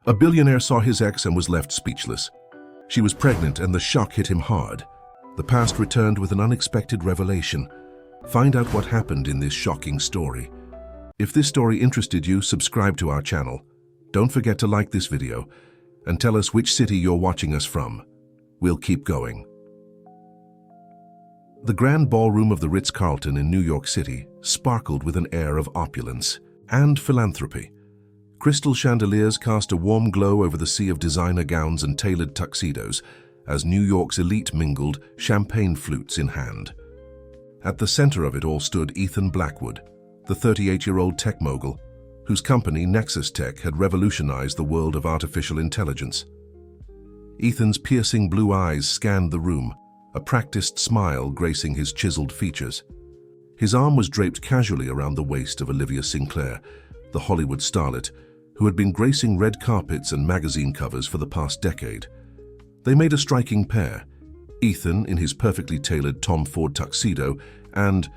A billionaire saw his ex and was left speechless. She was pregnant and the shock hit him hard. The past returned with an unexpected revelation. Find out what happened in this shocking story. If this story interested you, subscribe to our channel. Don't forget to like this video and tell us which city you're watching us from. We'll keep going. The grand ballroom of the Ritz-Carlton in New York City sparkled with an air of opulence and philanthropy. Crystal chandeliers cast a warm glow over the sea of designer gowns and tailored tuxedos as New York's elite mingled, champagne flutes in hand. At the center of it all stood Ethan Blackwood, the 38-year-old tech mogul, whose company, Nexus Tech, had revolutionized the world of artificial intelligence. Ethan's piercing blue eyes scanned the room, a practiced smile gracing his chiseled features. His arm was draped casually around the waist of Olivia Sinclair, the Hollywood starlet, who had been gracing red carpets and magazine covers for the past decade. They made a striking pair, Ethan in his perfectly tailored Tom Ford tuxedo and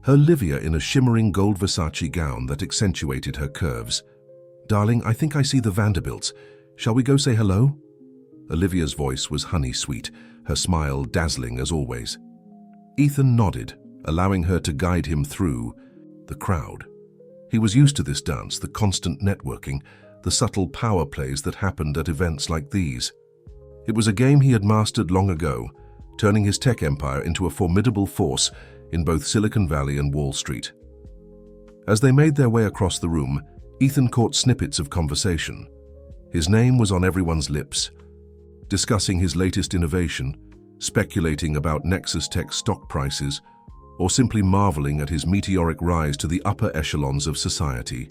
Olivia in a shimmering gold Versace gown that accentuated her curves. "Darling, I think I see the Vanderbilts. Shall we go say hello?" Olivia's voice was honey-sweet, her smile dazzling as always. Ethan nodded, allowing her to guide him through the crowd. He was used to this dance, the constant networking, the subtle power plays that happened at events like these. It was a game he had mastered long ago, turning his tech empire into a formidable force in both Silicon Valley and Wall Street. As they made their way across the room, Ethan caught snippets of conversation. His name was on everyone's lips, discussing his latest innovation, speculating about Nexus Tech stock prices, or simply marveling at his meteoric rise to the upper echelons of society.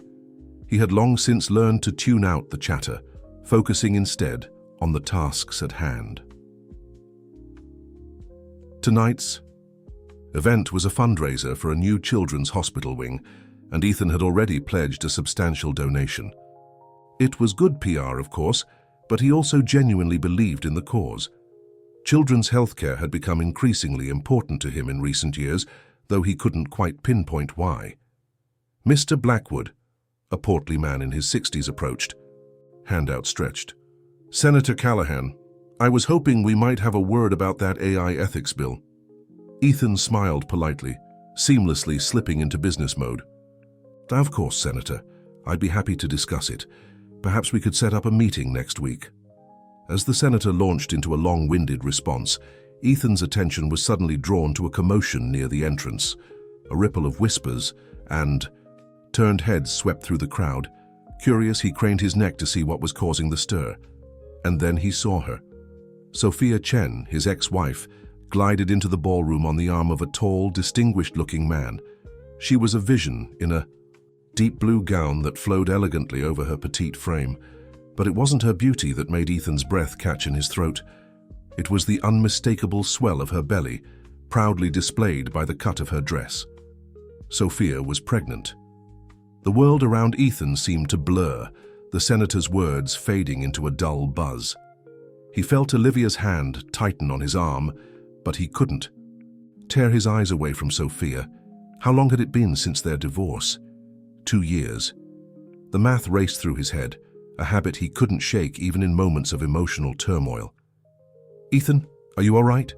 He had long since learned to tune out the chatter, focusing instead on the tasks at hand. Tonight's event was a fundraiser for a new children's hospital wing, and Ethan had already pledged a substantial donation. It was good PR, of course, but he also genuinely believed in the cause. Children's healthcare had become increasingly important to him in recent years, though he couldn't quite pinpoint why. Mr. Blackwood, a portly man in his 60s, approached, hand outstretched. "Senator Callahan, I was hoping we might have a word about that AI ethics bill." Ethan smiled politely, seamlessly slipping into business mode. "Of course, Senator. I'd be happy to discuss it. Perhaps we could set up a meeting next week." As the senator launched into a long-winded response, Ethan's attention was suddenly drawn to a commotion near the entrance. A ripple of whispers and turned heads swept through the crowd. Curious, he craned his neck to see what was causing the stir. And then he saw her. Sophia Chen, his ex-wife, glided into the ballroom on the arm of a tall, distinguished-looking man. She was a vision in a deep blue gown that flowed elegantly over her petite frame. But it wasn't her beauty that made Ethan's breath catch in his throat. It was the unmistakable swell of her belly, proudly displayed by the cut of her dress. Sophia was pregnant. The world around Ethan seemed to blur, the senator's words fading into a dull buzz. He felt Olivia's hand tighten on his arm, but he couldn't tear his eyes away from Sophia. How long had it been since their divorce? 2 years. The math raced through his head, a habit he couldn't shake even in moments of emotional turmoil. "Ethan, are you all right?"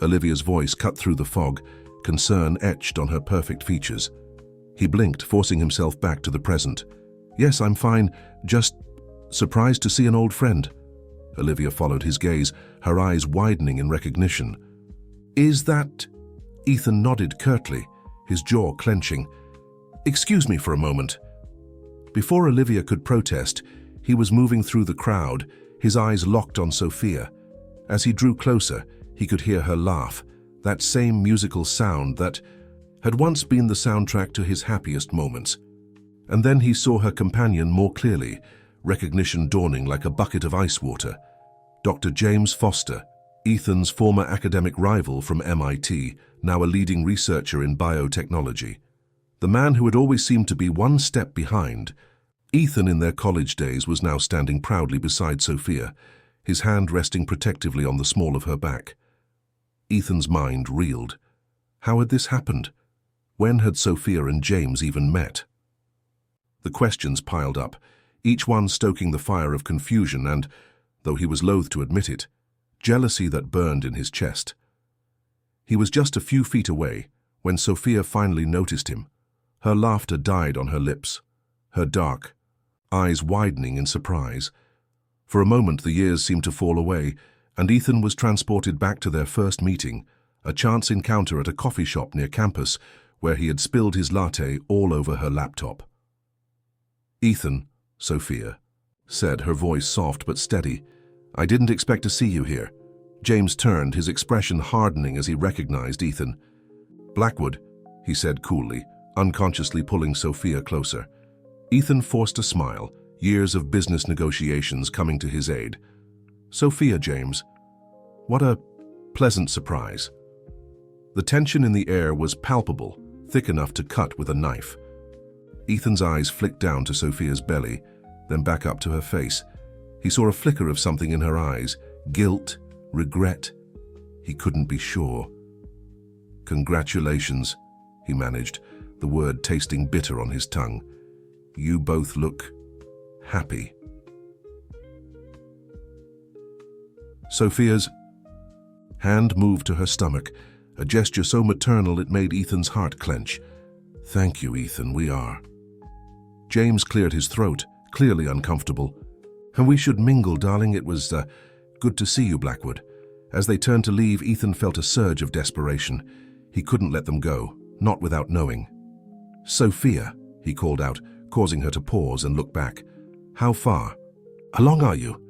Olivia's voice cut through the fog, concern etched on her perfect features. He blinked, forcing himself back to the present. "Yes, I'm fine, just surprised to see an old friend." Olivia followed his gaze, her eyes widening in recognition. "Is that—" Ethan nodded curtly, his jaw clenching. "Excuse me for a moment." Before Olivia could protest, he was moving through the crowd, his eyes locked on Sophia. As he drew closer, he could hear her laugh, that same musical sound that had once been the soundtrack to his happiest moments. And then he saw her companion more clearly, recognition dawning like a bucket of ice water. Dr. James Foster, Ethan's former academic rival from MIT, now a leading researcher in biotechnology. The man who had always seemed to be one step behind. Ethan in their college days was now standing proudly beside Sophia, his hand resting protectively on the small of her back. Ethan's mind reeled. How had this happened? When had Sophia and James even met? The questions piled up. each one stoking the fire of confusion and, though he was loath to admit it, jealousy that burned in his chest. He was just a few feet away when Sophia finally noticed him. Her laughter died on her lips, her dark eyes widening in surprise. For a moment the years seemed to fall away, and Ethan was transported back to their first meeting, a chance encounter at a coffee shop near campus where he had spilled his latte all over her laptop. "Ethan," Sophia said, her voice soft but steady, "I didn't expect to see you here." James turned, his expression hardening as he recognized Ethan. "Blackwood," he said coolly, unconsciously pulling Sophia closer. Ethan forced a smile, years of business negotiations coming to his aid. "Sophia, James. What a pleasant surprise." The tension in the air was palpable, thick enough to cut with a knife. Ethan's eyes flicked down to Sophia's belly, then back up to her face. He saw a flicker of something in her eyes, guilt, regret. He couldn't be sure. "Congratulations," he managed, the word tasting bitter on his tongue. "You both look happy." Sophia's hand moved to her stomach, a gesture so maternal it made Ethan's heart clench. "Thank you, Ethan, we are." James cleared his throat, clearly uncomfortable. "And we should mingle, darling. It was good to see you, Blackwood." As they turned to leave, Ethan felt a surge of desperation. He couldn't let them go, not without knowing. "Sophia," he called out, causing her to pause and look back. "How far along are you?"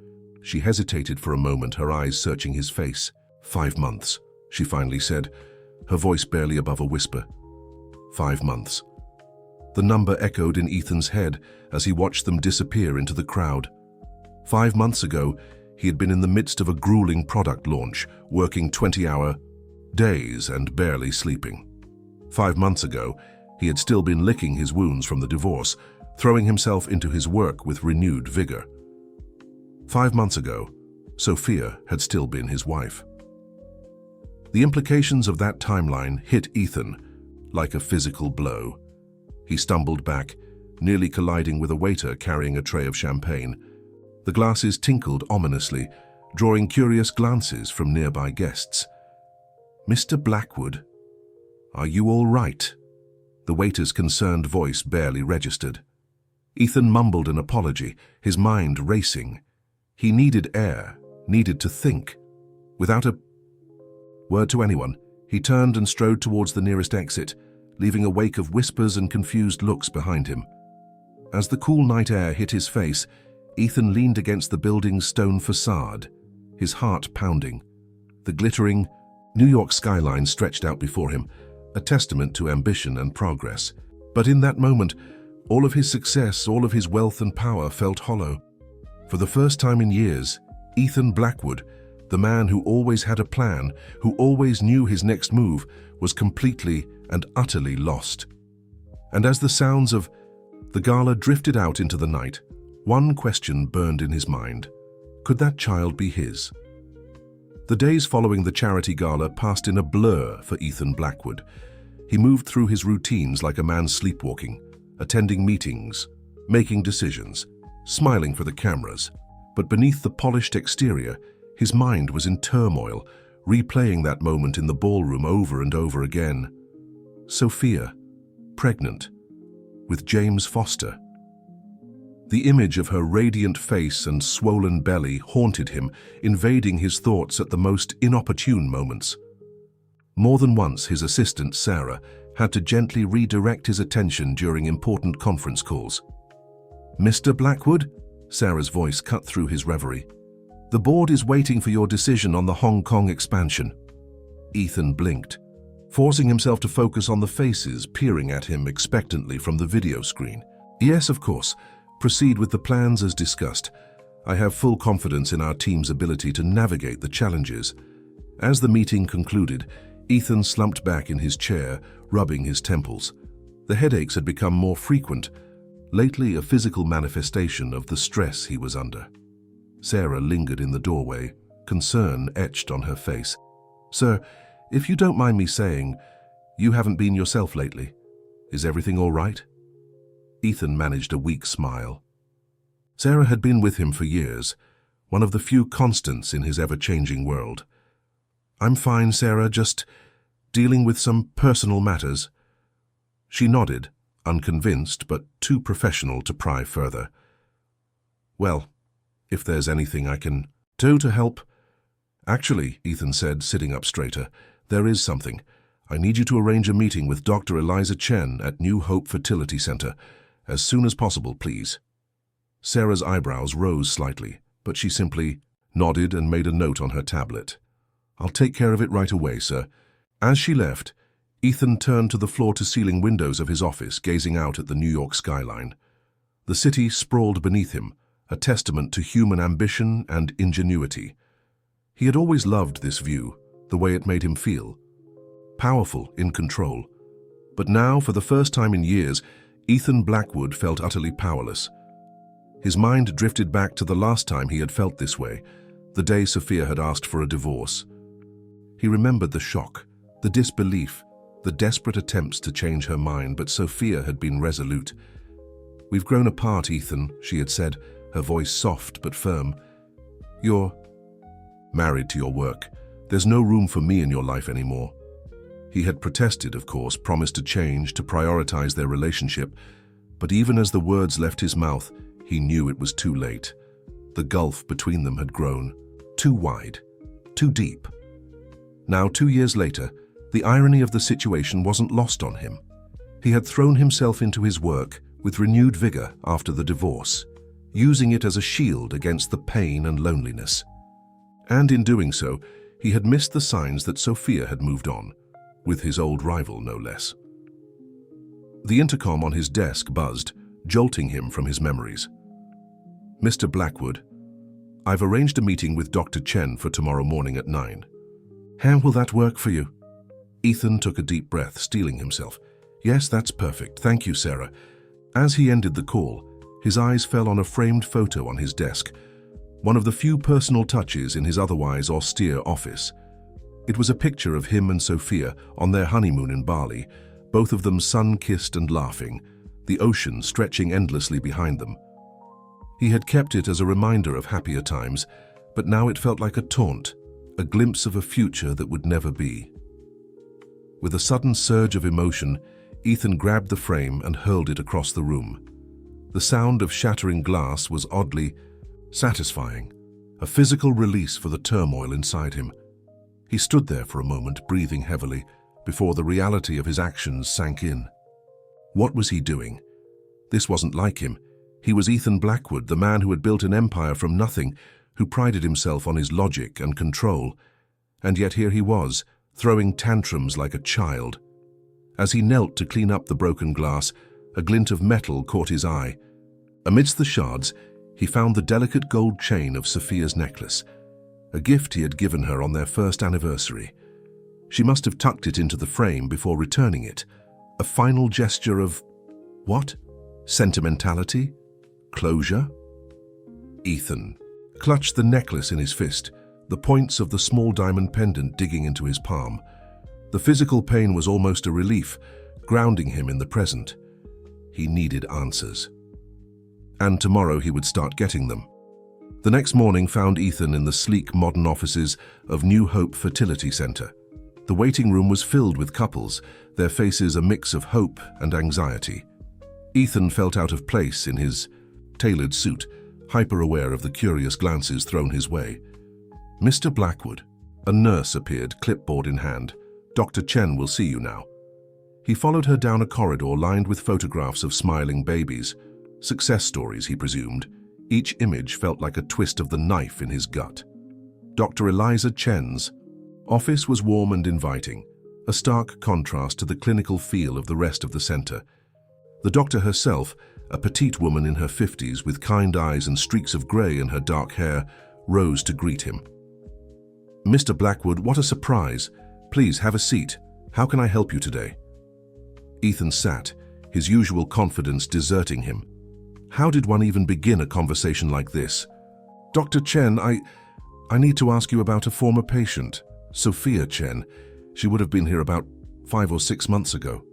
She hesitated for a moment, her eyes searching his face. 5 months, she finally said, her voice barely above a whisper. 5 months. The number echoed in Ethan's head as he watched them disappear into the crowd. 5 months ago, he had been in the midst of a grueling product launch, working 20-hour days and barely sleeping. 5 months ago, he had still been licking his wounds from the divorce, throwing himself into his work with renewed vigor. 5 months ago, Sophia had still been his wife. The implications of that timeline hit Ethan like a physical blow. He stumbled back, nearly colliding with a waiter carrying a tray of champagne. The glasses tinkled ominously, drawing curious glances from nearby guests. "Mr. Blackwood, are you all right?" The waiter's concerned voice barely registered. Ethan mumbled an apology, his mind racing. He needed air, needed to think. Without a word to anyone, he turned and strode towards the nearest exit, leaving a wake of whispers and confused looks behind him. As the cool night air hit his face, Ethan leaned against the building's stone facade, his heart pounding. The glittering New York skyline stretched out before him, a testament to ambition and progress. But in that moment, all of his success, all of his wealth and power felt hollow. For the first time in years, Ethan Blackwood, the man who always had a plan, who always knew his next move, was completely and utterly lost. And as the sounds of the gala drifted out into the night, one question burned in his mind. Could that child be his? The days following the charity gala passed in a blur for Ethan Blackwood. He moved through his routines like a man sleepwalking, attending meetings, making decisions, smiling for the cameras. But beneath the polished exterior, his mind was in turmoil, replaying that moment in the ballroom over and over again. Sophia, pregnant, with James Foster. The image of her radiant face and swollen belly haunted him, invading his thoughts at the most inopportune moments. More than once, his assistant, Sarah, had to gently redirect his attention during important conference calls. "Mr. Blackwood?" Sarah's voice cut through his reverie. "The board is waiting for your decision on the Hong Kong expansion." Ethan blinked, forcing himself to focus on the faces peering at him expectantly from the video screen. "Yes, of course. Proceed with the plans as discussed. I have full confidence in our team's ability to navigate the challenges." As the meeting concluded, Ethan slumped back in his chair, rubbing his temples. The headaches had become more frequent, lately a physical manifestation of the stress he was under. Sarah lingered in the doorway, concern etched on her face. "Sir, if you don't mind me saying, you haven't been yourself lately. Is everything all right?" Ethan managed a weak smile. Sarah had been with him for years, one of the few constants in his ever-changing world. "I'm fine, Sarah, just dealing with some personal matters." She nodded, unconvinced but too professional to pry further. "Well, if there's anything I can do to help—" "Actually," Ethan said, sitting up straighter, "there is something. I need you to arrange a meeting with Dr. Eliza Chen at New Hope Fertility Center. As soon as possible, please." Sarah's eyebrows rose slightly, but she simply nodded and made a note on her tablet. "I'll take care of it right away, sir." As she left, Ethan turned to the floor-to-ceiling windows of his office, gazing out at the New York skyline. The city sprawled beneath him, a testament to human ambition and ingenuity. He had always loved this view, the way it made him feel. Powerful, in control. But now, for the first time in years, Ethan Blackwood felt utterly powerless. His mind drifted back to the last time he had felt this way, the day Sophia had asked for a divorce. He remembered the shock, the disbelief, the desperate attempts to change her mind, but Sophia had been resolute. "We've grown apart, Ethan," she had said, her voice soft but firm. "You're married to your work. There's no room for me in your life anymore." He had protested, of course, promised to change, to prioritize their relationship, but even as the words left his mouth, he knew it was too late. The gulf between them had grown, too wide, too deep. Now, 2 years later, the irony of the situation wasn't lost on him. He had thrown himself into his work with renewed vigor after the divorce, using it as a shield against the pain and loneliness. And in doing so, he had missed the signs that Sophia had moved on, with his old rival no less. The intercom on his desk buzzed, jolting him from his memories. "Mr. Blackwood, I've arranged a meeting with Dr. Chen for tomorrow morning at 9. "How will that work for you?" Ethan took a deep breath, steeling himself. "Yes, that's perfect. Thank you, Sarah." As he ended the call, his eyes fell on a framed photo on his desk, one of the few personal touches in his otherwise austere office. It was a picture of him and Sophia on their honeymoon in Bali, both of them sun-kissed and laughing, the ocean stretching endlessly behind them. He had kept it as a reminder of happier times, but now it felt like a taunt, a glimpse of a future that would never be. With a sudden surge of emotion, Ethan grabbed the frame and hurled it across the room. The sound of shattering glass was oddly satisfying, a physical release for the turmoil inside him. He stood there for a moment, breathing heavily, before the reality of his actions sank in. What was he doing? This wasn't like him. He was Ethan Blackwood, the man who had built an empire from nothing, who prided himself on his logic and control. And yet here he was, throwing tantrums like a child. As he knelt to clean up the broken glass, a glint of metal caught his eye. Amidst the shards, he found the delicate gold chain of Sophia's necklace, a gift he had given her on their first anniversary. She must have tucked it into the frame before returning it, a final gesture of, what? Sentimentality? Closure? Ethan clutched the necklace in his fist, the points of the small diamond pendant digging into his palm. The physical pain was almost a relief, grounding him in the present. He needed answers. And tomorrow he would start getting them. The next morning found Ethan in the sleek modern offices of New Hope Fertility Center. The waiting room was filled with couples, their faces a mix of hope and anxiety. Ethan felt out of place in his tailored suit, hyper-aware of the curious glances thrown his way. "Mr. Blackwood." A nurse appeared, clipboard in hand. "Dr. Chen will see you now." He followed her down a corridor lined with photographs of smiling babies. Success stories, he presumed. Each image felt like a twist of the knife in his gut. Dr. Eliza Chen's office was warm and inviting, a stark contrast to the clinical feel of the rest of the center. The doctor herself, a petite woman in her 50s with kind eyes and streaks of grey in her dark hair, rose to greet him. "Mr. Blackwood, what a surprise. Please have a seat. How can I help you today?" Ethan sat, his usual confidence deserting him. How did one even begin a conversation like this? "Dr. Chen, I need to ask you about a former patient, Sophia Chen. She would have been here about 5 or 6 months ago."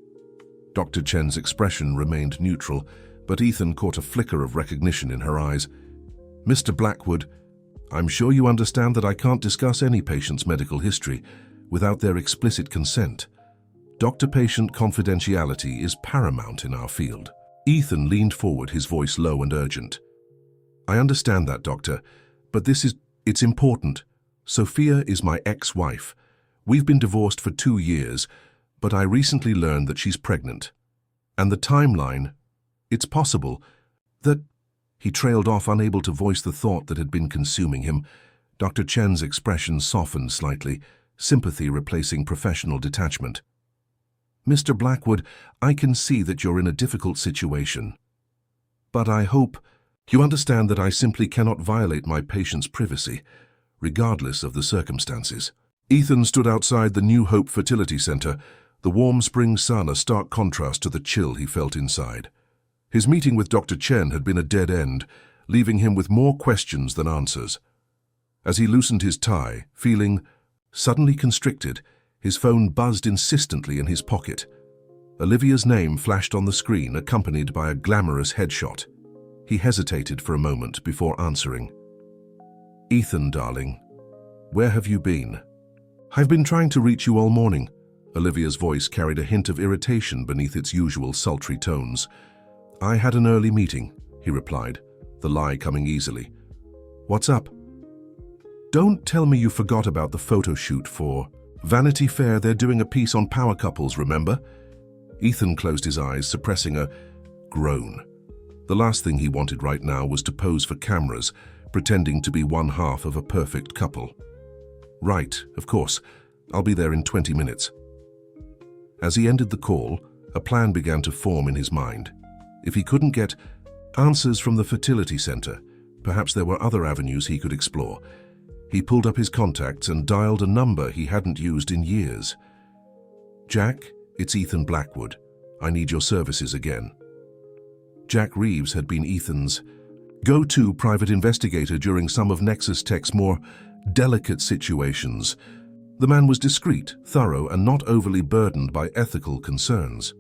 Dr. Chen's expression remained neutral, but Ethan caught a flicker of recognition in her eyes. "Mr. Blackwood, I'm sure you understand that I can't discuss any patient's medical history without their explicit consent. Doctor-patient confidentiality is paramount in our field." Ethan leaned forward, his voice low and urgent. "I understand that, Doctor, but it's important. Sophia is my ex-wife. We've been divorced for 2 years, but I recently learned that she's pregnant. And the timeline, it's possible that..." He trailed off, unable to voice the thought that had been consuming him. Dr. Chen's expression softened slightly, sympathy replacing professional detachment. "Mr. Blackwood, I can see that you're in a difficult situation. But I hope you understand that I simply cannot violate my patient's privacy, regardless of the circumstances." Ethan stood outside the New Hope Fertility Center, the warm spring sun a stark contrast to the chill he felt inside. His meeting with Dr. Chen had been a dead end, leaving him with more questions than answers. As he loosened his tie, feeling suddenly constricted, his phone buzzed insistently in his pocket. Olivia's name flashed on the screen, accompanied by a glamorous headshot. He hesitated for a moment before answering. "Ethan, darling, where have you been?" "I've been trying to reach you all morning." Olivia's voice carried a hint of irritation beneath its usual sultry tones. "I had an early meeting," he replied, the lie coming easily. "What's up?" "Don't tell me you forgot about the photo shoot for Vanity Fair. They're doing a piece on power couples, remember?" Ethan closed his eyes, suppressing a groan. The last thing he wanted right now was to pose for cameras, pretending to be one half of a perfect couple. "Right, of course. I'll be there in 20 minutes. As he ended the call, a plan began to form in his mind. If he couldn't get answers from the fertility center, perhaps there were other avenues he could explore. He pulled up his contacts and dialed a number he hadn't used in years. "Jack, it's Ethan Blackwood. I need your services again." Jack Reeves had been Ethan's go-to private investigator during some of Nexus Tech's more delicate situations. The man was discreet, thorough, and not overly burdened by ethical concerns.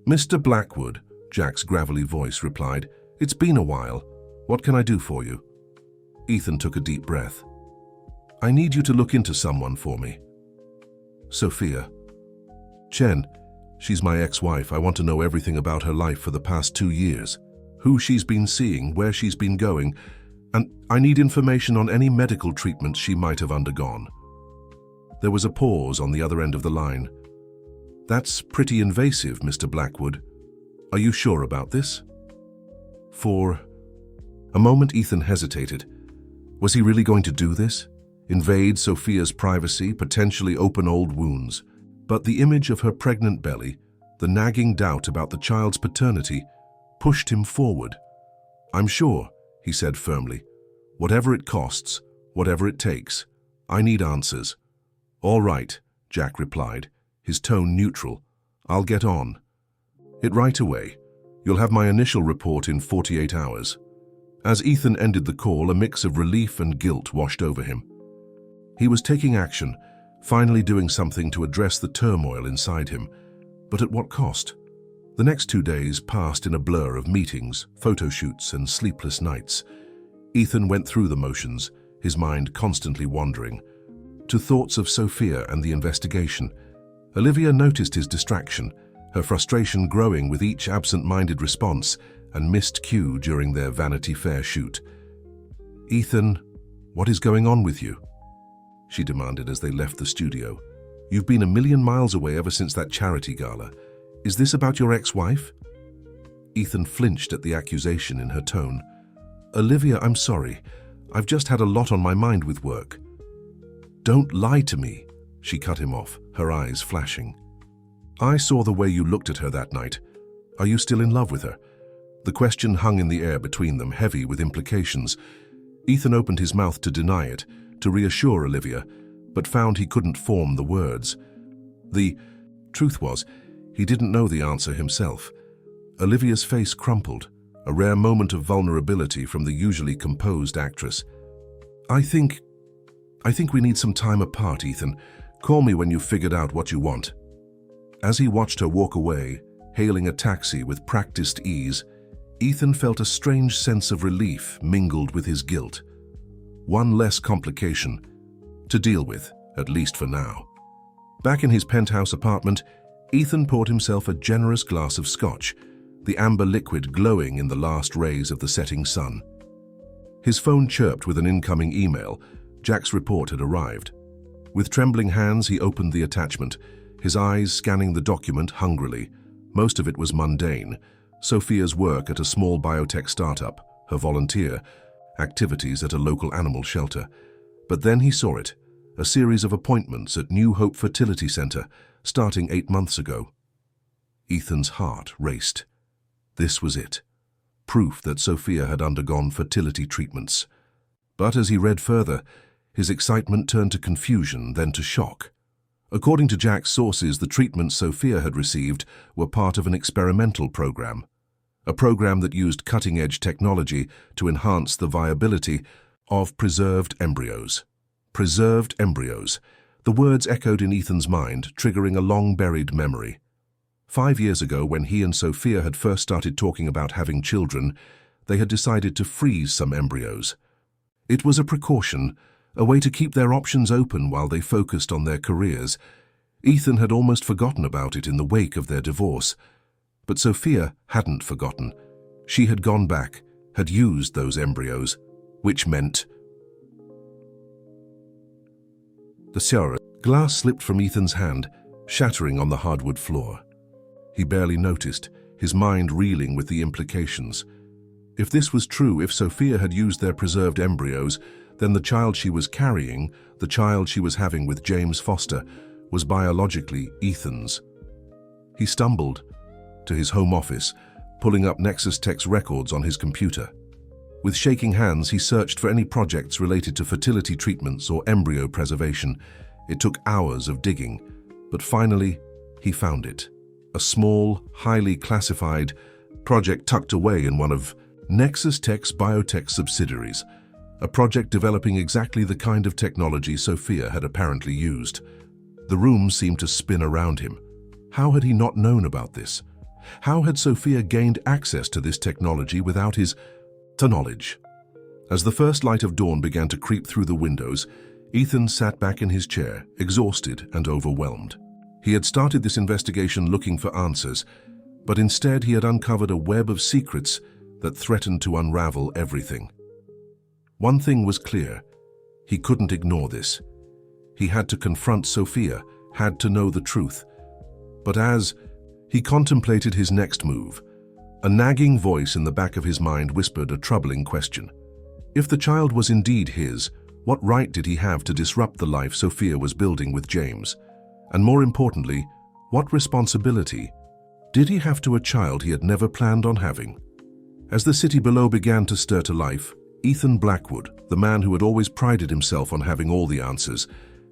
"Mr. Blackwood," Jack's gravelly voice replied, "it's been a while. What can I do for you?" Ethan took a deep breath. "I need you to look into someone for me." "Sophia." "Chen, she's my ex-wife. I want to know everything about her life for the past 2 years. Who she's been seeing, where she's been going, and I need information on any medical treatments she might have undergone." There was a pause on the other end of the line. "That's pretty invasive, Mr. Blackwood. Are you sure about this?" For a moment, Ethan hesitated. Was he really going to do this? Invade Sophia's privacy, potentially open old wounds? But the image of her pregnant belly, the nagging doubt about the child's paternity, pushed him forward. "I'm sure," he said firmly. "Whatever it costs, whatever it takes. I need answers." "All right," Jack replied, his tone neutral. "I'll get on it right away. You'll have my initial report in 48 hours. As Ethan ended the call, a mix of relief and guilt washed over him. He was taking action, finally doing something to address the turmoil inside him. But at what cost? The next 2 days passed in a blur of meetings, photo shoots, and sleepless nights. Ethan went through the motions, his mind constantly wandering to thoughts of Sophia and the investigation. Olivia noticed his distraction, her frustration growing with each absent-minded response and missed cue during their Vanity Fair shoot. "Ethan, what is going on with you?" she demanded as they left the studio. "You've been a million miles away ever since that charity gala. Is this about your ex-wife?" Ethan flinched at the accusation in her tone. "Olivia, I'm sorry. I've just had a lot on my mind with work." "Don't lie to me," she cut him off, her eyes flashing. "I saw the way you looked at her that night. Are you still in love with her?" The question hung in the air between them, heavy with implications. Ethan opened his mouth to deny it, to reassure Olivia, but found he couldn't form the words. The truth was, he didn't know the answer himself. Olivia's face crumpled, a rare moment of vulnerability from the usually composed actress. I think we need some time apart, Ethan. Call me when you've figured out what you want." As he watched her walk away, hailing a taxi with practiced ease, Ethan felt a strange sense of relief mingled with his guilt. One less complication to deal with, at least for now. Back in his penthouse apartment, Ethan poured himself a generous glass of scotch, the amber liquid glowing in the last rays of the setting sun. His phone chirped with an incoming email. Jack's report had arrived. With trembling hands, he opened the attachment, his eyes scanning the document hungrily. Most of it was mundane. Sophia's work at a small biotech startup, her volunteer, activities at a local animal shelter. But then he saw it, a series of appointments at New Hope Fertility Center, starting 8 months ago. Ethan's heart raced. This was it. Proof that Sophia had undergone fertility treatments. But as he read further, his excitement turned to confusion, then to shock. According to Jack's sources, the treatments Sophia had received were part of an experimental program. A program that used cutting-edge technology to enhance the viability of preserved embryos. Preserved embryos. The words echoed in Ethan's mind, triggering a long-buried memory. 5 years ago, when he and Sophia had first started talking about having children, they had decided to freeze some embryos. It was a precaution, a way to keep their options open while they focused on their careers. Ethan had almost forgotten about it in the wake of their divorce. But Sophia hadn't forgotten. She had gone back, had used those embryos, which meant... The glass slipped from Ethan's hand, shattering on the hardwood floor. He barely noticed, his mind reeling with the implications. If this was true, if Sophia had used their preserved embryos, then the child she was carrying, the child she was having with James Foster, was biologically Ethan's. He stumbled to his home office, pulling up Nexus Tech's records on his computer. With shaking hands, he searched for any projects related to fertility treatments or embryo preservation. It took hours of digging, but finally, he found it. A small, highly classified project tucked away in one of Nexus Tech's biotech subsidiaries, a project developing exactly the kind of technology Sophia had apparently used. The room seemed to spin around him. How had he not known about this? How had Sophia gained access to this technology without his knowledge? As the first light of dawn began to creep through the windows, Ethan sat back in his chair, exhausted and overwhelmed. He had started this investigation looking for answers, but instead he had uncovered a web of secrets that threatened to unravel everything. One thing was clear. He couldn't ignore this. He had to confront Sophia, had to know the truth. But as he contemplated his next move, a nagging voice in the back of his mind whispered a troubling question. If the child was indeed his, what right did he have to disrupt the life Sophia was building with James? And more importantly, what responsibility did he have to a child he had never planned on having? As the city below began to stir to life, Ethan Blackwood, the man who had always prided himself on having all the answers,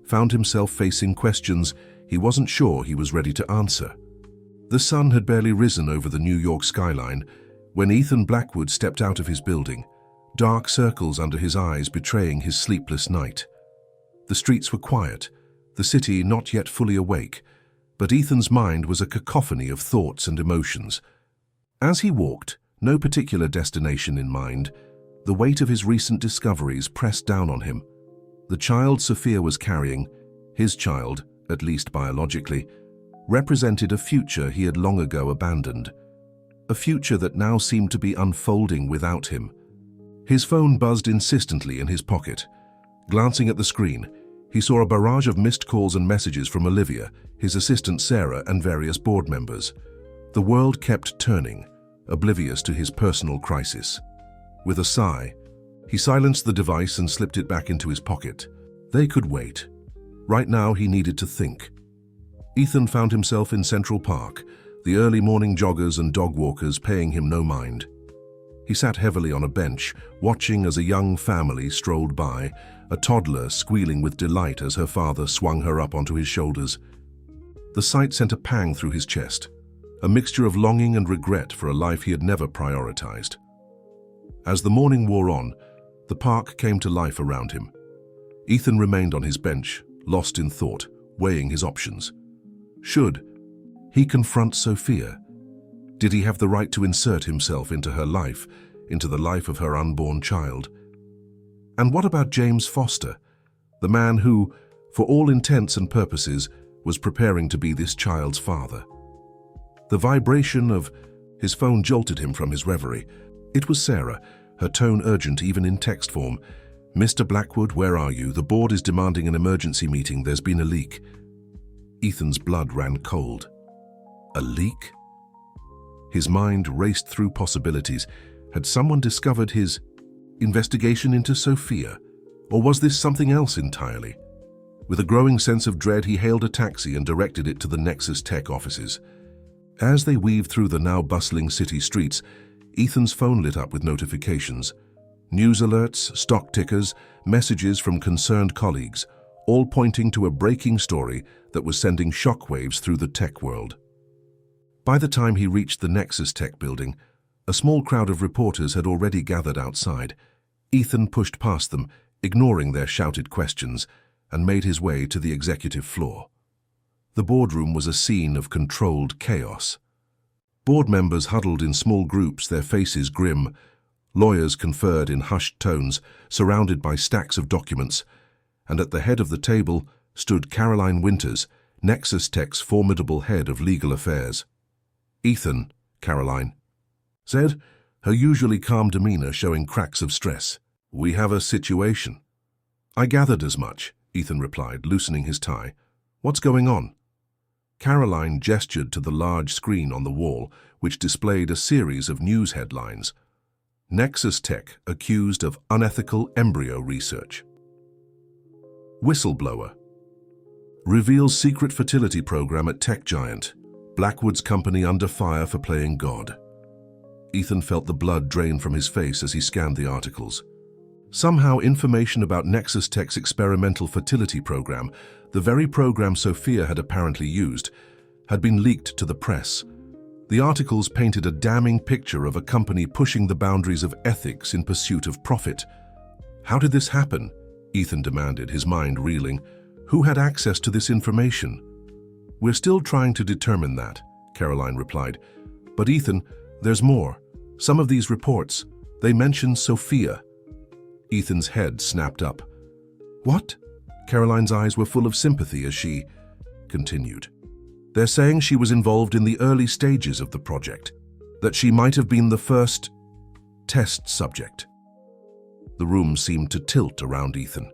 found himself facing questions he wasn't sure he was ready to answer. The sun had barely risen over the New York skyline when Ethan Blackwood stepped out of his building, dark circles under his eyes betraying his sleepless night. The streets were quiet, the city not yet fully awake, but Ethan's mind was a cacophony of thoughts and emotions. As he walked, no particular destination in mind, the weight of his recent discoveries pressed down on him. The child Sophia was carrying, his child, at least biologically, represented a future he had long ago abandoned. A future that now seemed to be unfolding without him. His phone buzzed insistently in his pocket. Glancing at the screen, he saw a barrage of missed calls and messages from Olivia, his assistant Sarah, and various board members. The world kept turning, oblivious to his personal crisis. With a sigh, he silenced the device and slipped it back into his pocket. They could wait. Right now, he needed to think. Ethan found himself in Central Park, the early morning joggers and dog walkers paying him no mind. He sat heavily on a bench, watching as a young family strolled by, a toddler squealing with delight as her father swung her up onto his shoulders. The sight sent a pang through his chest, a mixture of longing and regret for a life he had never prioritized. As the morning wore on, the park came to life around him. Ethan remained on his bench, lost in thought, weighing his options. Should he confront Sophia? Did he have the right to insert himself into her life, into the life of her unborn child? And what about James Foster, the man who, for all intents and purposes, was preparing to be this child's father? The vibration of his phone jolted him from his reverie. It was Sarah, her tone urgent even in text form. "Mr. Blackwood, where are you? The board is demanding an emergency meeting. There's been a leak." Ethan's blood ran cold. A leak? His mind raced through possibilities. Had someone discovered his investigation into Sophia? Or was this something else entirely? With a growing sense of dread, he hailed a taxi and directed it to the Nexus Tech offices. As they weaved through the now bustling city streets, Ethan's phone lit up with notifications. News alerts, stock tickers, messages from concerned colleagues, all pointing to a breaking story that was sending shockwaves through the tech world. By the time he reached the Nexus Tech building, a small crowd of reporters had already gathered outside. Ethan pushed past them, ignoring their shouted questions, and made his way to the executive floor. The boardroom was a scene of controlled chaos. Board members huddled in small groups, their faces grim. Lawyers conferred in hushed tones, surrounded by stacks of documents, and at the head of the table stood Caroline Winters, Nexus Tech's formidable head of legal affairs. "Ethan," Caroline said, her usually calm demeanor showing cracks of stress. "We have a situation." "I gathered as much," Ethan replied, loosening his tie. "What's going on?" Caroline gestured to the large screen on the wall, which displayed a series of news headlines. Nexus Tech accused of unethical embryo research. Whistleblower reveals secret fertility program at tech giant. Blackwood's company under fire for playing God. Ethan felt the blood drain from his face as he scanned the articles. Somehow information about Nexus Tech's experimental fertility program, the very program Sophia had apparently used, had been leaked to the press. The articles painted a damning picture of a company pushing the boundaries of ethics in pursuit of profit. "How did this happen?" Ethan demanded, his mind reeling. "Who had access to this information?" "We're still trying to determine that," Caroline replied. "But Ethan, there's more. Some of these reports, they mention Sophia." Ethan's head snapped up. "What?" Caroline's eyes were full of sympathy as she continued. "They're saying she was involved in the early stages of the project, that she might have been the first test subject." The room seemed to tilt around Ethan.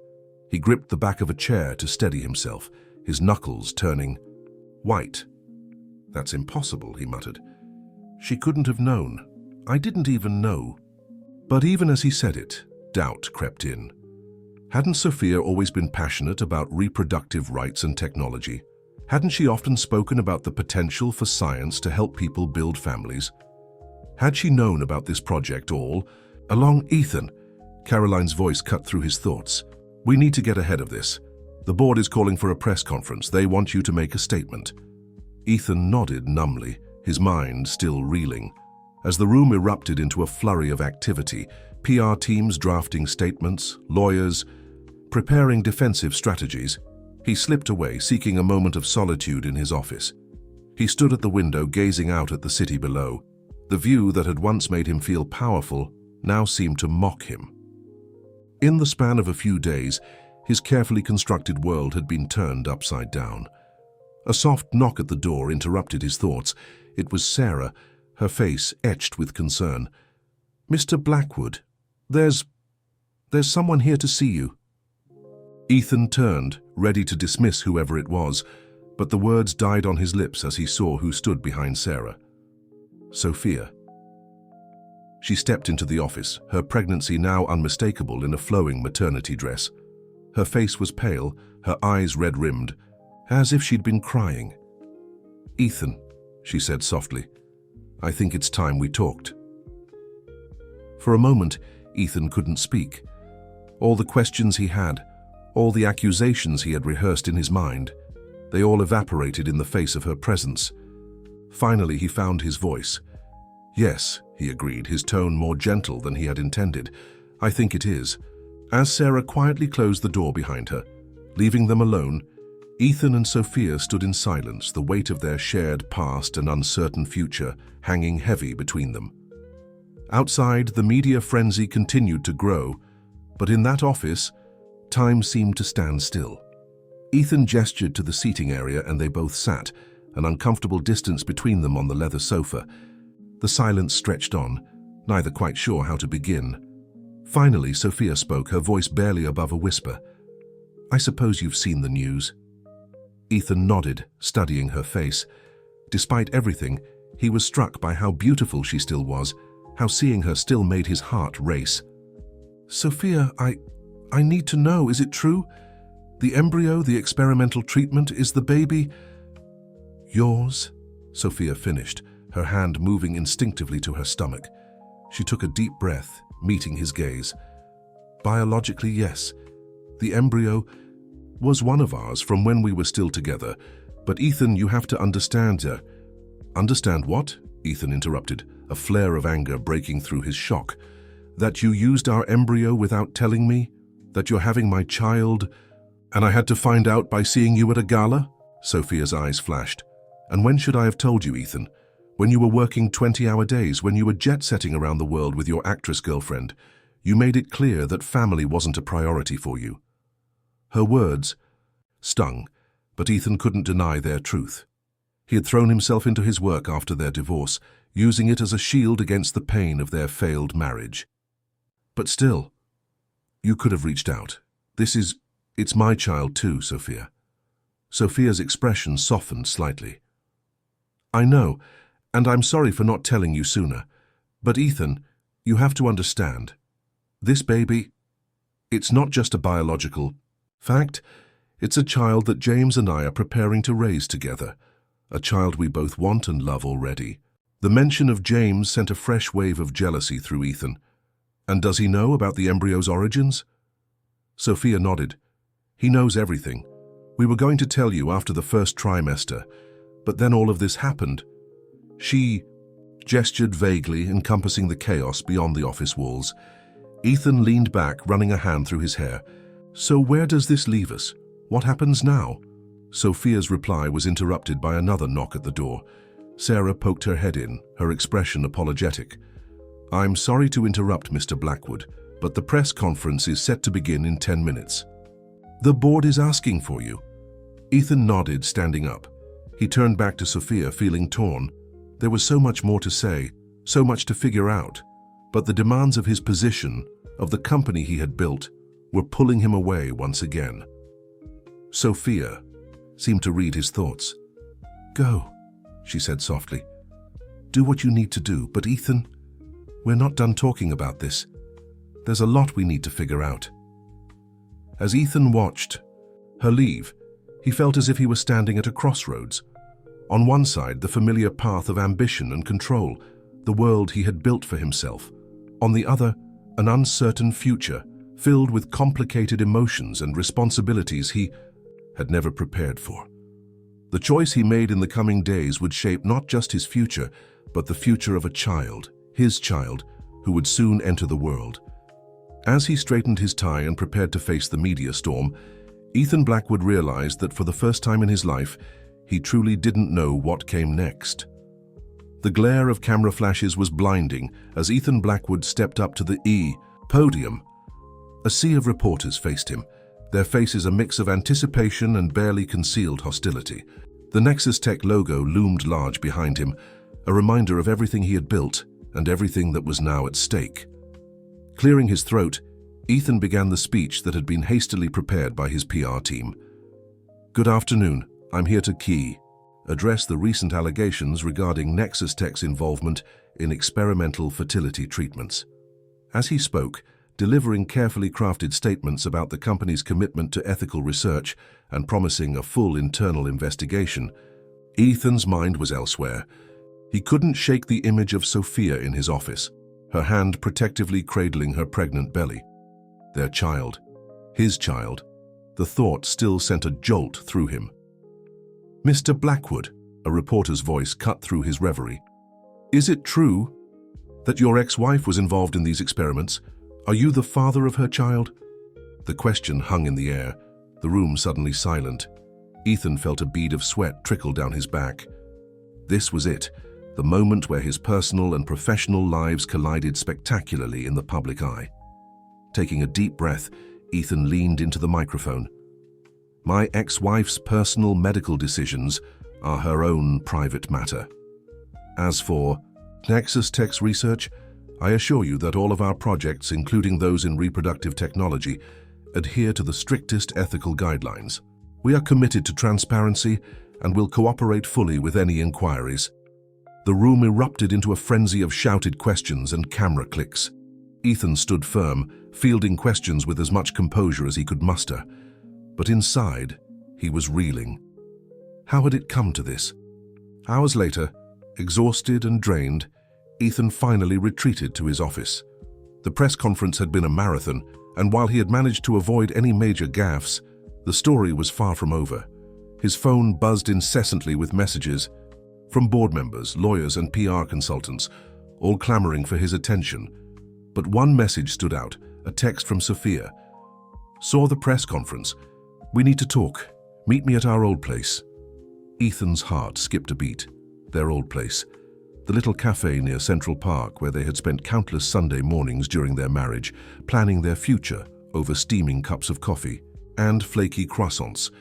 He gripped the back of a chair to steady himself, his knuckles turning white. "That's impossible," he muttered. "She couldn't have known. I didn't even know." But even as he said it, doubt crept in. Hadn't Sophia always been passionate about reproductive rights and technology? Hadn't she often spoken about the potential for science to help people build families? Had she known about this project all along? "Ethan," Caroline's voice cut through his thoughts. "We need to get ahead of this. The board is calling for a press conference. They want you to make a statement." Ethan nodded numbly, his mind still reeling. As the room erupted into a flurry of activity, PR teams drafting statements, lawyers preparing defensive strategies, he slipped away, seeking a moment of solitude in his office. He stood at the window, gazing out at the city below. The view that had once made him feel powerful now seemed to mock him. In the span of a few days, his carefully constructed world had been turned upside down. A soft knock at the door interrupted his thoughts. It was Sarah, her face etched with concern. "Mr. Blackwood, there's someone here to see you." Ethan turned, ready to dismiss whoever it was, but the words died on his lips as he saw who stood behind Sarah. Sophia. She stepped into the office, her pregnancy now unmistakable in a flowing maternity dress. Her face was pale, her eyes red-rimmed, as if she'd been crying. "Ethan," she said softly, "I think it's time we talked." For a moment, Ethan couldn't speak. All the questions he had, all the accusations he had rehearsed in his mind, they all evaporated in the face of her presence. Finally, he found his voice. "Yes," he agreed, his tone more gentle than he had intended. "I think it is." As Sarah quietly closed the door behind her, leaving them alone, Ethan and Sophia stood in silence, the weight of their shared past and uncertain future hanging heavy between them. Outside, the media frenzy continued to grow, but in that office, time seemed to stand still. Ethan gestured to the seating area and they both sat, an uncomfortable distance between them on the leather sofa. The silence stretched on, neither quite sure how to begin. Finally, Sophia spoke, her voice barely above a whisper. "I suppose you've seen the news." Ethan nodded, studying her face. Despite everything, he was struck by how beautiful she still was, how seeing her still made his heart race. "Sophia, I need to know, is it true? The embryo, the experimental treatment, is the baby yours?" Sophia finished, her hand moving instinctively to her stomach. She took a deep breath, meeting his gaze. "Biologically, yes. The embryo was one of ours from when we were still together. But Ethan, you have to understand." "Understand what?" Ethan interrupted, a flare of anger breaking through his shock. "That you used our embryo without telling me? That you're having my child, and I had to find out by seeing you at a gala?" Sophia's eyes flashed. "And when should I have told you, Ethan? When you were working 20-hour days, when you were jet-setting around the world with your actress girlfriend. You made it clear that family wasn't a priority for you." Her words stung, but Ethan couldn't deny their truth. He had thrown himself into his work after their divorce, using it as a shield against the pain of their failed marriage. "But still, you could have reached out. It's my child too, Sophia." Sophia's expression softened slightly. "I know, and I'm sorry for not telling you sooner. But Ethan, you have to understand. This baby, it's not just a biological fact. It's a child that James and I are preparing to raise together. A child we both want and love already." The mention of James sent a fresh wave of jealousy through Ethan. "And does he know about the embryo's origins?" Sophia nodded. "He knows everything. We were going to tell you after the first trimester, but then all of this happened." She gestured vaguely, encompassing the chaos beyond the office walls. Ethan leaned back, running a hand through his hair. "So where does this leave us? What happens now?" Sophia's reply was interrupted by another knock at the door. Sarah poked her head in, her expression apologetic. "I'm sorry to interrupt, Mr. Blackwood, but the press conference is set to begin in 10 minutes. The board is asking for you." Ethan nodded, standing up. He turned back to Sophia, feeling torn. There was so much more to say, so much to figure out, but the demands of his position, of the company he had built, were pulling him away once again. Sophia seemed to read his thoughts. "Go," she said softly. "Do what you need to do, but Ethan, we're not done talking about this. There's a lot we need to figure out." As Ethan watched her leave, he felt as if he was standing at a crossroads. On one side, the familiar path of ambition and control, the world he had built for himself. On the other, an uncertain future, filled with complicated emotions and responsibilities he had never prepared for. The choice he made in the coming days would shape not just his future, but the future of a child, his child, who would soon enter the world. As he straightened his tie and prepared to face the media storm, Ethan Blackwood realized that for the first time in his life, he truly didn't know what came next. The glare of camera flashes was blinding as Ethan Blackwood stepped up to the podium. A sea of reporters faced him, their faces a mix of anticipation and barely concealed hostility. The Nexus Tech logo loomed large behind him, a reminder of everything he had built and everything that was now at stake. Clearing his throat, Ethan began the speech that had been hastily prepared by his PR team. "Good afternoon. I'm here to address the recent allegations regarding Nexus Tech's involvement in experimental fertility treatments." As he spoke, delivering carefully crafted statements about the company's commitment to ethical research and promising a full internal investigation, Ethan's mind was elsewhere. He couldn't shake the image of Sophia in his office, her hand protectively cradling her pregnant belly. Their child, his child. The thought still sent a jolt through him. "Mr. Blackwood," a reporter's voice cut through his reverie. "Is it true that your ex-wife was involved in these experiments? Are you the father of her child?" The question hung in the air, the room suddenly silent. Ethan felt a bead of sweat trickle down his back. This was it, the moment where his personal and professional lives collided spectacularly in the public eye. Taking a deep breath, Ethan leaned into the microphone. "My ex-wife's personal medical decisions are her own private matter. As for Nexus Tech's research, I assure you that all of our projects, including those in reproductive technology, adhere to the strictest ethical guidelines. We are committed to transparency and will cooperate fully with any inquiries." The room erupted into a frenzy of shouted questions and camera clicks. Ethan stood firm, fielding questions with as much composure as he could muster. But inside, he was reeling. How had it come to this? Hours later, exhausted and drained, Ethan finally retreated to his office. The press conference had been a marathon, and while he had managed to avoid any major gaffes, the story was far from over. His phone buzzed incessantly with messages from board members, lawyers, and PR consultants, all clamoring for his attention. But one message stood out, a text from Sophia. "Saw the press conference. We need to talk. Meet me at our old place." Ethan's heart skipped a beat. Their old place. The little cafe near Central Park where they had spent countless Sunday mornings during their marriage, planning their future over steaming cups of coffee and flaky croissants.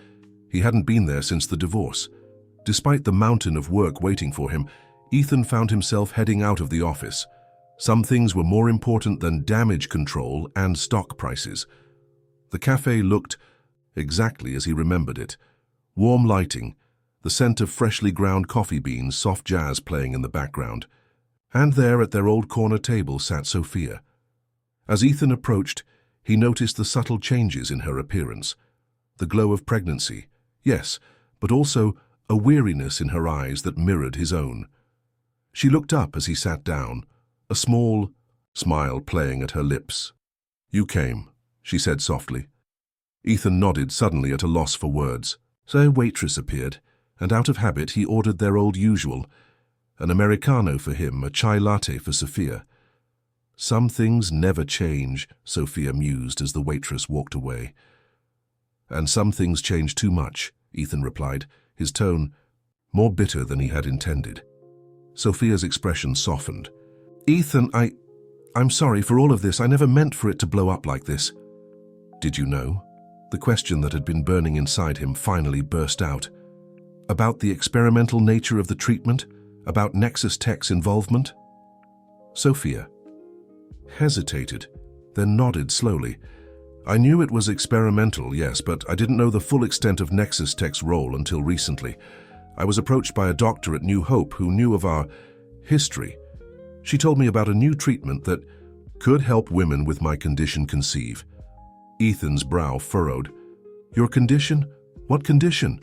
He hadn't been there since the divorce. Despite the mountain of work waiting for him, Ethan found himself heading out of the office. Some things were more important than damage control and stock prices. The cafe looked exactly as he remembered it. Warm lighting, the scent of freshly ground coffee beans, soft jazz playing in the background. And there at their old corner table sat Sophia. As Ethan approached, he noticed the subtle changes in her appearance. The glow of pregnancy, yes, but also a weariness in her eyes that mirrored his own. She looked up as he sat down, a small smile playing at her lips. "You came," she said softly. Ethan nodded, suddenly at a loss for words. So a waitress appeared, and out of habit he ordered their old usual, an Americano for him, a chai latte for Sophia. "Some things never change," Sophia mused as the waitress walked away. "And some things change too much," Ethan replied, his tone more bitter than he had intended. Sophia's expression softened. "Ethan, I'm sorry for all of this. I never meant for it to blow up like this." "Did you know?" The question that had been burning inside him finally burst out. "About the experimental nature of the treatment? About Nexus Tech's involvement?" Sophia hesitated, then nodded slowly. "I knew it was experimental, yes, but I didn't know the full extent of Nexus Tech's role until recently. I was approached by a doctor at New Hope who knew of our history. She told me about a new treatment that could help women with my condition conceive." Ethan's brow furrowed. "Your condition? What condition?"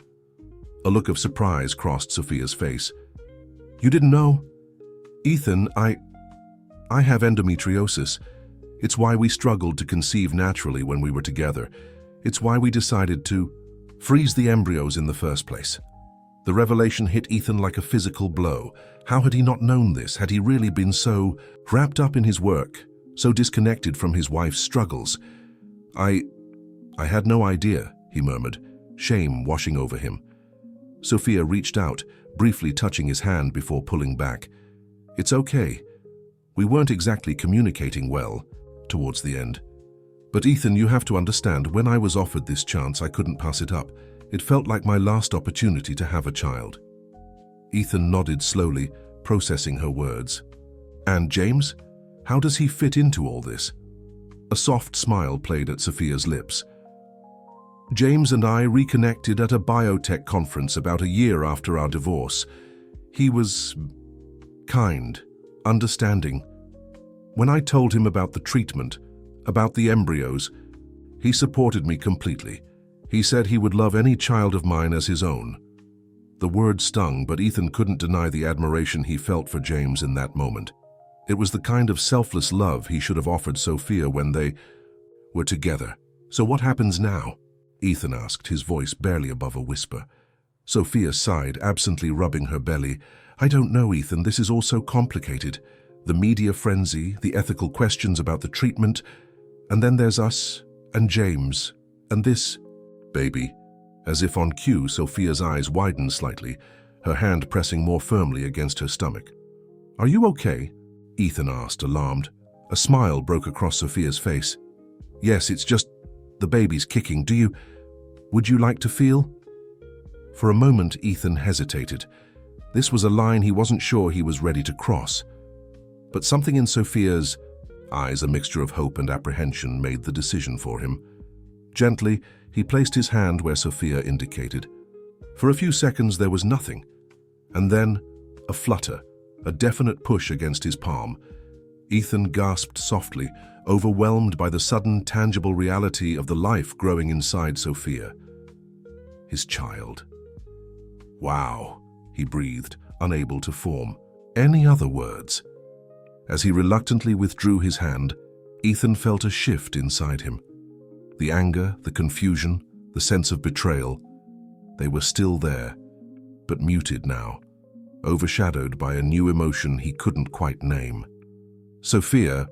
A look of surprise crossed Sophia's face. "You didn't know?" "Ethan, I have endometriosis. It's why we struggled to conceive naturally when we were together. It's why we decided to freeze the embryos in the first place." The revelation hit Ethan like a physical blow. How had he not known this? Had he really been so wrapped up in his work, so disconnected from his wife's struggles? I had no idea," he murmured, shame washing over him. Sophia reached out, briefly touching his hand before pulling back. "It's okay. We weren't exactly communicating well towards the end. But Ethan, you have to understand, when I was offered this chance, I couldn't pass it up. It felt like my last opportunity to have a child." Ethan nodded slowly, processing her words. "And James? How does he fit into all this?" A soft smile played at Sophia's lips. "James and I reconnected at a biotech conference about a year after our divorce. He was kind, understanding. When I told him about the treatment, about the embryos, he supported me completely. He said he would love any child of mine as his own." The word stung, but Ethan couldn't deny the admiration he felt for James in that moment. It was the kind of selfless love he should have offered Sophia when they were together. "So what happens now?" Ethan asked, his voice barely above a whisper. Sophia sighed, absently rubbing her belly. "I don't know, Ethan. This is all so complicated. The media frenzy, the ethical questions about the treatment, and then there's us and James and this baby." As if on cue, Sophia's eyes widened slightly, her hand pressing more firmly against her stomach. "Are you okay?" Ethan asked, alarmed. A smile broke across Sophia's face. "Yes, it's just the baby's kicking. Would you like to feel?" For a moment, Ethan hesitated. This was a line he wasn't sure he was ready to cross. But something in Sophia's eyes, a mixture of hope and apprehension, made the decision for him. Gently, he placed his hand where Sophia indicated. For a few seconds there was nothing, and then a flutter, a definite push against his palm. Ethan gasped softly, overwhelmed by the sudden, tangible reality of the life growing inside Sophia. His child. "Wow," he breathed, unable to form any other words. As he reluctantly withdrew his hand, Ethan felt a shift inside him. The anger, the confusion, the sense of betrayal, they were still there, but muted now, overshadowed by a new emotion he couldn't quite name. "Sophia,"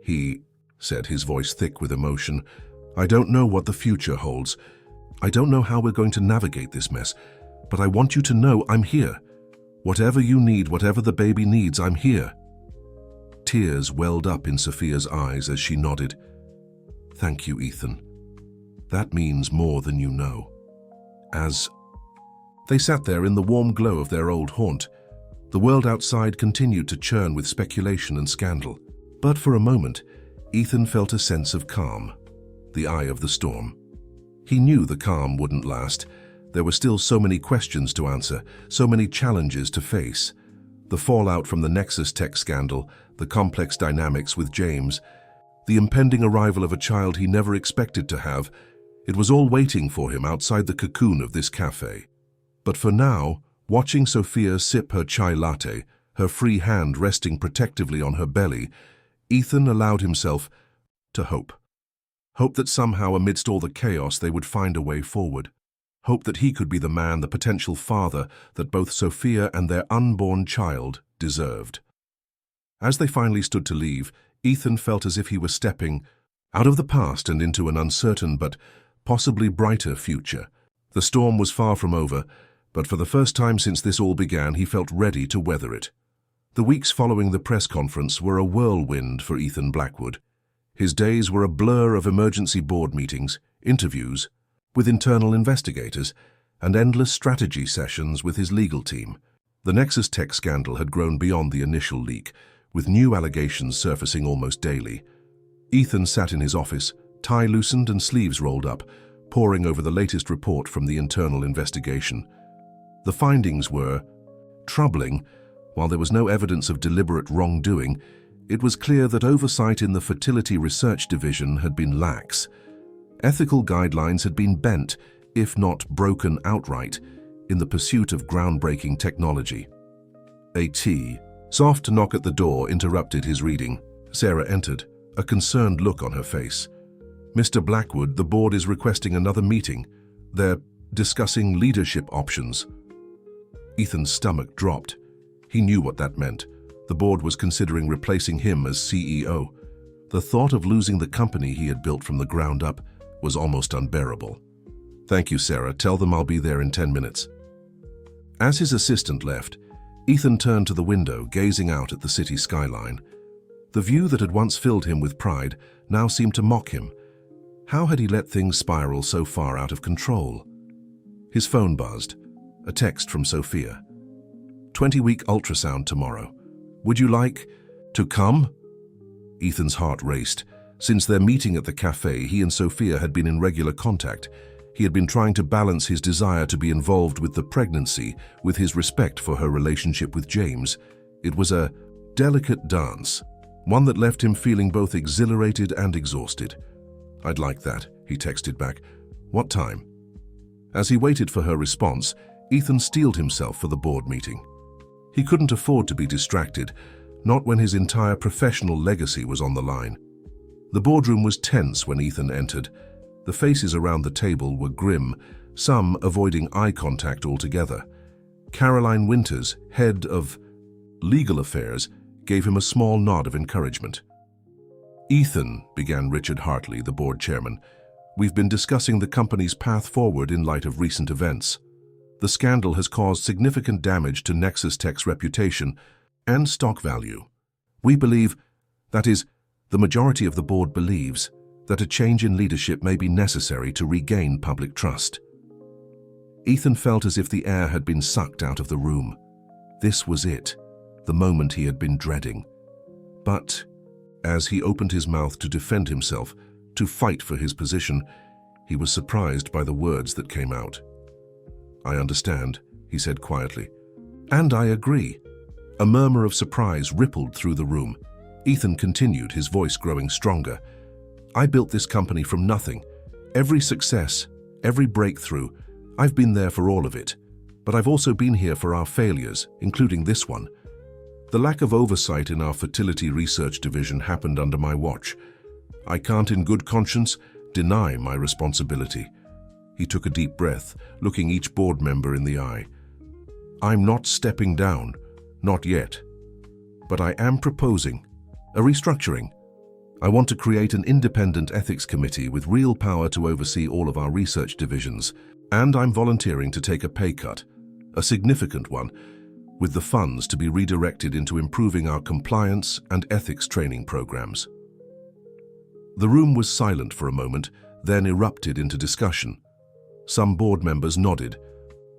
he said, his voice thick with emotion, "I don't know what the future holds. I don't know how we're going to navigate this mess, but I want you to know I'm here. Whatever you need, whatever the baby needs, I'm here." Tears welled up in Sophia's eyes as she nodded. "Thank you, Ethan. That means more than you know." As they sat there in the warm glow of their old haunt, the world outside continued to churn with speculation and scandal. But for a moment, Ethan felt a sense of calm, the eye of the storm. He knew the calm wouldn't last. There were still so many questions to answer, so many challenges to face. The fallout from the Nexus Tech scandal, the complex dynamics with James, the impending arrival of a child he never expected to have. It was all waiting for him outside the cocoon of this cafe. But for now, watching Sophia sip her chai latte, her free hand resting protectively on her belly, Ethan allowed himself to hope. Hope that somehow amidst all the chaos they would find a way forward. Hope that he could be the man, the potential father that both Sophia and their unborn child deserved. As they finally stood to leave, Ethan felt as if he were stepping out of the past and into an uncertain but possibly brighter future. The storm was far from over, but for the first time since this all began, he felt ready to weather it. The weeks following the press conference were a whirlwind for Ethan Blackwood. His days were a blur of emergency board meetings, interviews with internal investigators, and endless strategy sessions with his legal team. The Nexus Tech scandal had grown beyond the initial leak, with new allegations surfacing almost daily. Ethan sat in his office, tie loosened and sleeves rolled up, poring over the latest report from the internal investigation. The findings were troubling. While there was no evidence of deliberate wrongdoing, it was clear that oversight in the fertility research division had been lax. Ethical guidelines had been bent, if not broken outright, in the pursuit of groundbreaking technology. A soft knock at the door interrupted his reading. Sarah entered, a concerned look on her face. "Mr. Blackwood, the board is requesting another meeting. They're discussing leadership options." Ethan's stomach dropped. He knew what that meant. The board was considering replacing him as CEO. The thought of losing the company he had built from the ground up was almost unbearable. "Thank you, Sarah. Tell them I'll be there in 10 minutes. As his assistant left, Ethan turned to the window, gazing out at the city skyline. The view that had once filled him with pride now seemed to mock him. How had he let things spiral so far out of control? His phone buzzed. A text from Sophia. 20-week ultrasound tomorrow. Would you like to come? Ethan's heart raced. Since their meeting at the cafe, he and Sophia had been in regular contact. He had been trying to balance his desire to be involved with the pregnancy with his respect for her relationship with James. It was a delicate dance, one that left him feeling both exhilarated and exhausted. "I'd like that," he texted back. "What time?" As he waited for her response, Ethan steeled himself for the board meeting. He couldn't afford to be distracted, not when his entire professional legacy was on the line. The boardroom was tense when Ethan entered. The faces around the table were grim, some avoiding eye contact altogether. Caroline Winters, head of legal affairs, gave him a small nod of encouragement. "Ethan," began Richard Hartley, the board chairman, We've been discussing the company's path forward in light of recent events. The scandal has caused significant damage to Nexus Tech's reputation and stock value. We believe, that is, the majority of the board believes, that a change in leadership may be necessary to regain public trust. Ethan felt as if the air had been sucked out of the room. This was it, the moment he had been dreading. But, as he opened his mouth to defend himself, to fight for his position, he was surprised by the words that came out. "I understand," he said quietly. "And I agree." A murmur of surprise rippled through the room. Ethan continued, his voice growing stronger. "I built this company from nothing. Every success, every breakthrough, I've been there for all of it. But I've also been here for our failures, including this one. The lack of oversight in our fertility research division happened under my watch. I can't in good conscience deny my responsibility." He took a deep breath, looking each board member in the eye. "I'm not stepping down, not yet. But I am proposing a restructuring. I want to create an independent ethics committee with real power to oversee all of our research divisions, and I'm volunteering to take a pay cut, a significant one, with the funds to be redirected into improving our compliance and ethics training programs." The room was silent for a moment, then erupted into discussion. Some board members nodded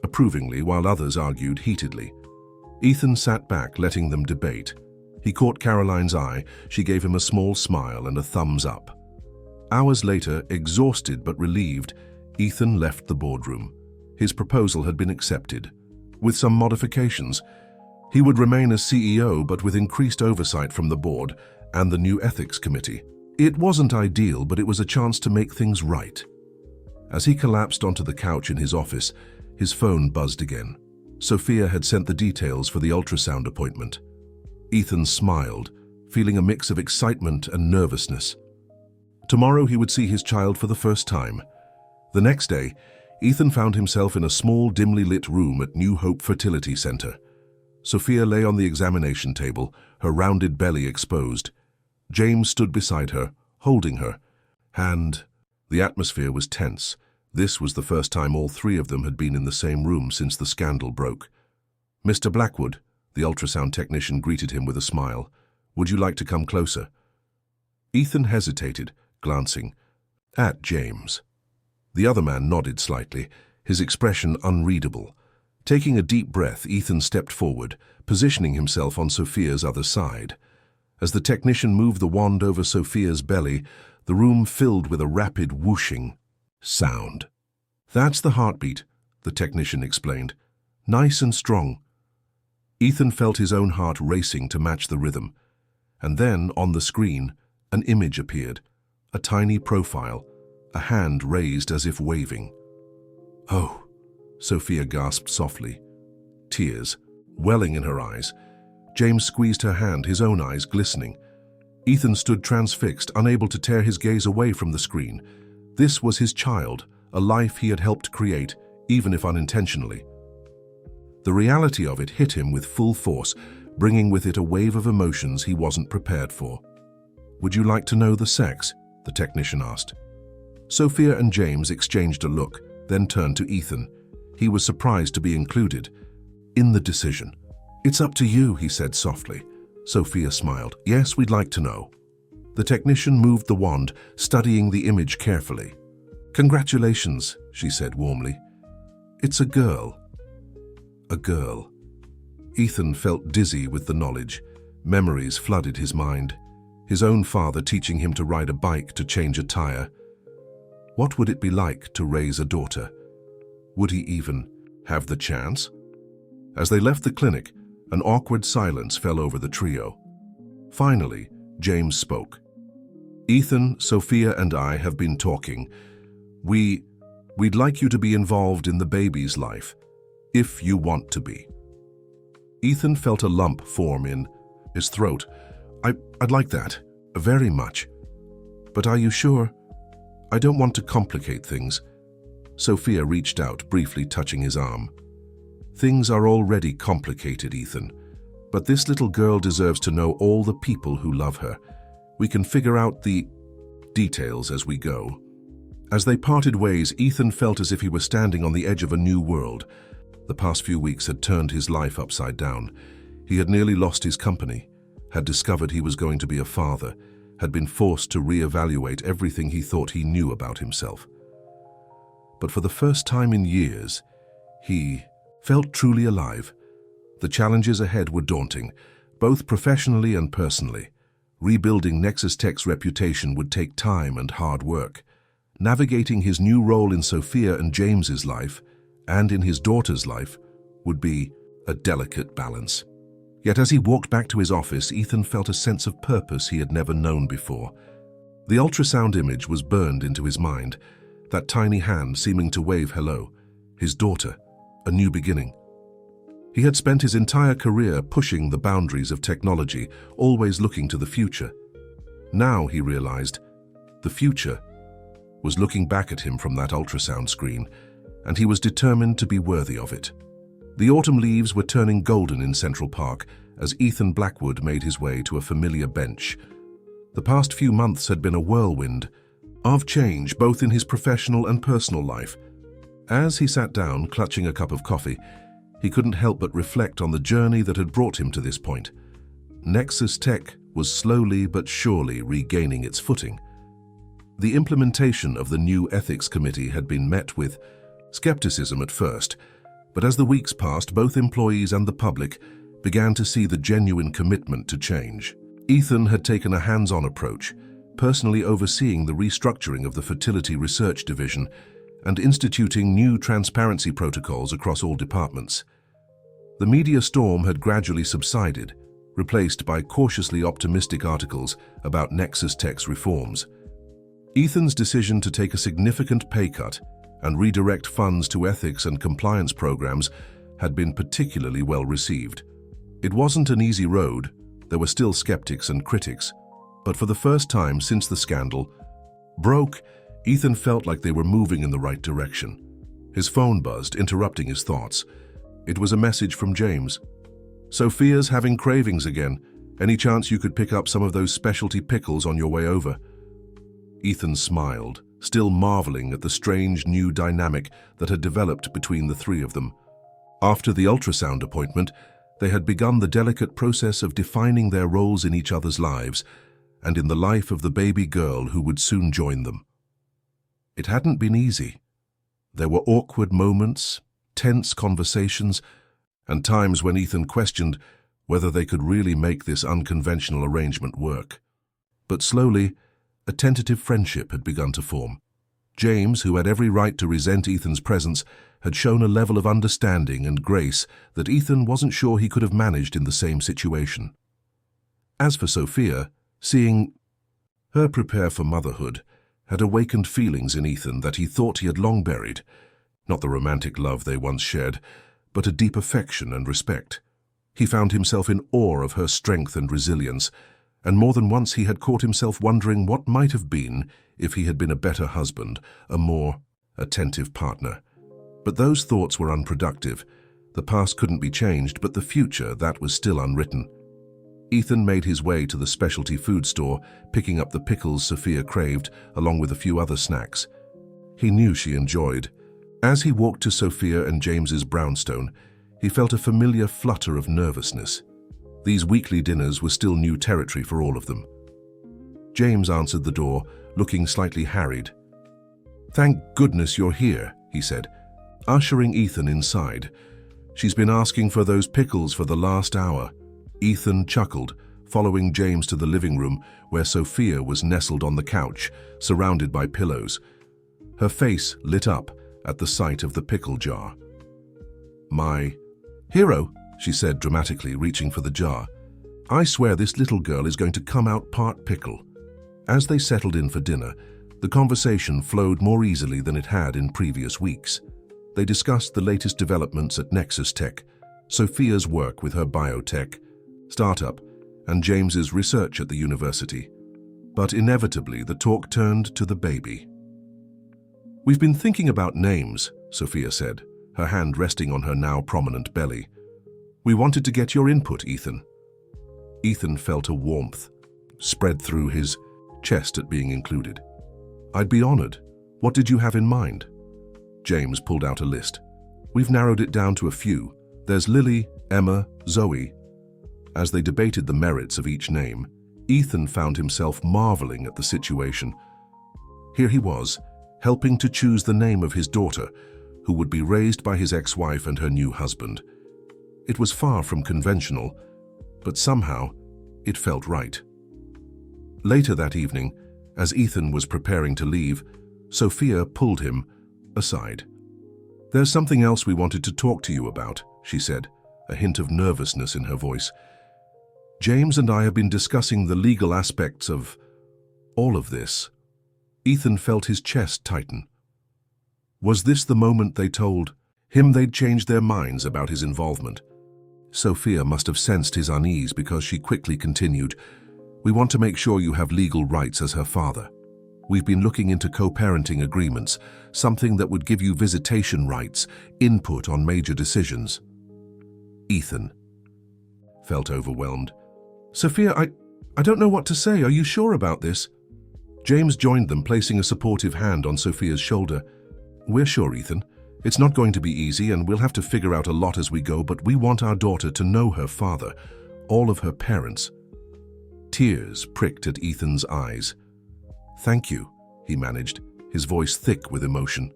approvingly, while others argued heatedly. Ethan sat back, letting them debate. He caught Caroline's eye. She gave him a small smile and a thumbs up. Hours later, exhausted but relieved, Ethan left the boardroom. His proposal had been accepted. With some modifications, he would remain as CEO, but with increased oversight from the board and the new ethics committee. It wasn't ideal, but it was a chance to make things right. As he collapsed onto the couch in his office, his phone buzzed again. Sophia had sent the details for the ultrasound appointment. Ethan smiled, feeling a mix of excitement and nervousness. Tomorrow he would see his child for the first time. The next day, Ethan found himself in a small, dimly lit room at New Hope Fertility Center. Sophia lay on the examination table, her rounded belly exposed. James stood beside her, holding her hand. The atmosphere was tense. This was the first time all three of them had been in the same room since the scandal broke. "Mr. Blackwood," the ultrasound technician greeted him with a smile. "Would you like to come closer?" Ethan hesitated, glancing at James. The other man nodded slightly, his expression unreadable. Taking a deep breath, Ethan stepped forward, positioning himself on Sophia's other side. As the technician moved the wand over Sophia's belly, the room filled with a rapid whooshing sound. "That's the heartbeat," the technician explained. "Nice and strong." Ethan felt his own heart racing to match the rhythm. And then, on the screen, an image appeared. A tiny profile, a hand raised as if waving. "Oh," Sophia gasped softly. Tears welling in her eyes. James squeezed her hand, his own eyes glistening. Ethan stood transfixed, unable to tear his gaze away from the screen. This was his child, a life he had helped create, even if unintentionally. The reality of it hit him with full force, bringing with it a wave of emotions he wasn't prepared for. "Would you like to know the sex?" the technician asked. Sophia and James exchanged a look, then turned to Ethan. He was surprised to be included in the decision. "It's up to you," he said softly. Sophia smiled. "Yes, we'd like to know." The technician moved the wand, studying the image carefully. "Congratulations," she said warmly. "It's a girl." A girl. Ethan felt dizzy with the knowledge. Memories flooded his mind. His own father teaching him to ride a bike, to change a tire. What would it be like to raise a daughter? Would he even have the chance? As they left the clinic, an awkward silence fell over the trio. Finally, James spoke. "Ethan, Sophia, and I have been talking. We'd like you to be involved in the baby's life, if you want to be." Ethan felt a lump form in his throat. I'd like that, very much. But are you sure? I don't want to complicate things." Sophia reached out, briefly touching his arm. "Things are already complicated, Ethan. But this little girl deserves to know all the people who love her. We can figure out the details as we go." As they parted ways, Ethan felt as if he were standing on the edge of a new world. The past few weeks had turned his life upside down. He had nearly lost his company, had discovered he was going to be a father, had been forced to reevaluate everything he thought he knew about himself. But for the first time in years, he felt truly alive. The challenges ahead were daunting, both professionally and personally. Rebuilding Nexus Tech's reputation would take time and hard work. Navigating his new role in Sophia and James's life, and in his daughter's life, would be a delicate balance. Yet as he walked back to his office, Ethan felt a sense of purpose he had never known before. The ultrasound image was burned into his mind, that tiny hand seeming to wave hello, his daughter, a new beginning. He had spent his entire career pushing the boundaries of technology, always looking to the future. Now, he realized, the future was looking back at him from that ultrasound screen, and he was determined to be worthy of it. The autumn leaves were turning golden in Central Park as Ethan Blackwood made his way to a familiar bench. The past few months had been a whirlwind of change, both in his professional and personal life. As he sat down, clutching a cup of coffee, he couldn't help but reflect on the journey that had brought him to this point. Nexus Tech was slowly but surely regaining its footing. The implementation of the new ethics committee had been met with skepticism at first, but as the weeks passed, both employees and the public began to see the genuine commitment to change. Ethan had taken a hands-on approach, personally overseeing the restructuring of the fertility research division and instituting new transparency protocols across all departments. The media storm had gradually subsided, replaced by cautiously optimistic articles about Nexus Tech's reforms. Ethan's decision to take a significant pay cut and redirect funds to ethics and compliance programs had been particularly well received. It wasn't an easy road. There were still skeptics and critics, but for the first time since the scandal broke, Ethan felt like they were moving in the right direction. His phone buzzed, interrupting his thoughts. It was a message from James. "Sophia's having cravings again. Any chance you could pick up some of those specialty pickles on your way over?" Ethan smiled, still marveling at the strange new dynamic that had developed between the three of them. After the ultrasound appointment, they had begun the delicate process of defining their roles in each other's lives and in the life of the baby girl who would soon join them. It hadn't been easy. There were awkward moments, tense conversations, and times when Ethan questioned whether they could really make this unconventional arrangement work. But slowly, a tentative friendship had begun to form. James, who had every right to resent Ethan's presence, had shown a level of understanding and grace that Ethan wasn't sure he could have managed in the same situation. As for Sophia, seeing her prepare for motherhood had awakened feelings in Ethan that he thought he had long buried, not the romantic love they once shared, but a deep affection and respect. He found himself in awe of her strength and resilience, and more than once he had caught himself wondering what might have been if he had been a better husband, a more attentive partner. But those thoughts were unproductive. The past couldn't be changed, but the future, that was still unwritten. Ethan made his way to the specialty food store, picking up the pickles Sophia craved, along with a few other snacks. He knew she enjoyed. As he walked to Sophia and James's brownstone, he felt a familiar flutter of nervousness. These weekly dinners were still new territory for all of them. James answered the door, looking slightly harried. "Thank goodness you're here," he said, ushering Ethan inside. "She's been asking for those pickles for the last hour." Ethan chuckled, following James to the living room where Sophia was nestled on the couch, surrounded by pillows. Her face lit up at the sight of the pickle jar. "My hero," she said dramatically, reaching for the jar. "I swear this little girl is going to come out part pickle." As they settled in for dinner, the conversation flowed more easily than it had in previous weeks. They discussed the latest developments at Nexus Tech, Sophia's work with her biotech startup, and James's research at the university. But inevitably, the talk turned to the baby. "We've been thinking about names," Sophia said, her hand resting on her now prominent belly. "We wanted to get your input, Ethan." Ethan felt a warmth spread through his chest at being included. "I'd be honored. What did you have in mind? James pulled out a list. We've narrowed it down to a few. There's Lily, Emma, Zoe. As they debated the merits of each name, Ethan found himself marveling at the situation. Here he was, helping to choose the name of his daughter, who would be raised by his ex-wife and her new husband. It was far from conventional, but somehow it felt right. Later that evening, as Ethan was preparing to leave, Sophia pulled him aside. "There's something else we wanted to talk to you about," she said, a hint of nervousness in her voice. "James and I have been discussing the legal aspects of all of this." Ethan felt his chest tighten. Was this the moment they told him they'd changed their minds about his involvement? Sophia must have sensed his unease because she quickly continued, "We want to make sure you have legal rights as her father. We've been looking into co-parenting agreements, something that would give you visitation rights, input on major decisions." Ethan felt overwhelmed. "Sophia, I don't know what to say. Are you sure about this?" James joined them, placing a supportive hand on Sophia's shoulder. "We're sure, Ethan. It's not going to be easy, and we'll have to figure out a lot as we go, but we want our daughter to know her father, all of her parents." Tears pricked at Ethan's eyes. "Thank you," he managed, his voice thick with emotion.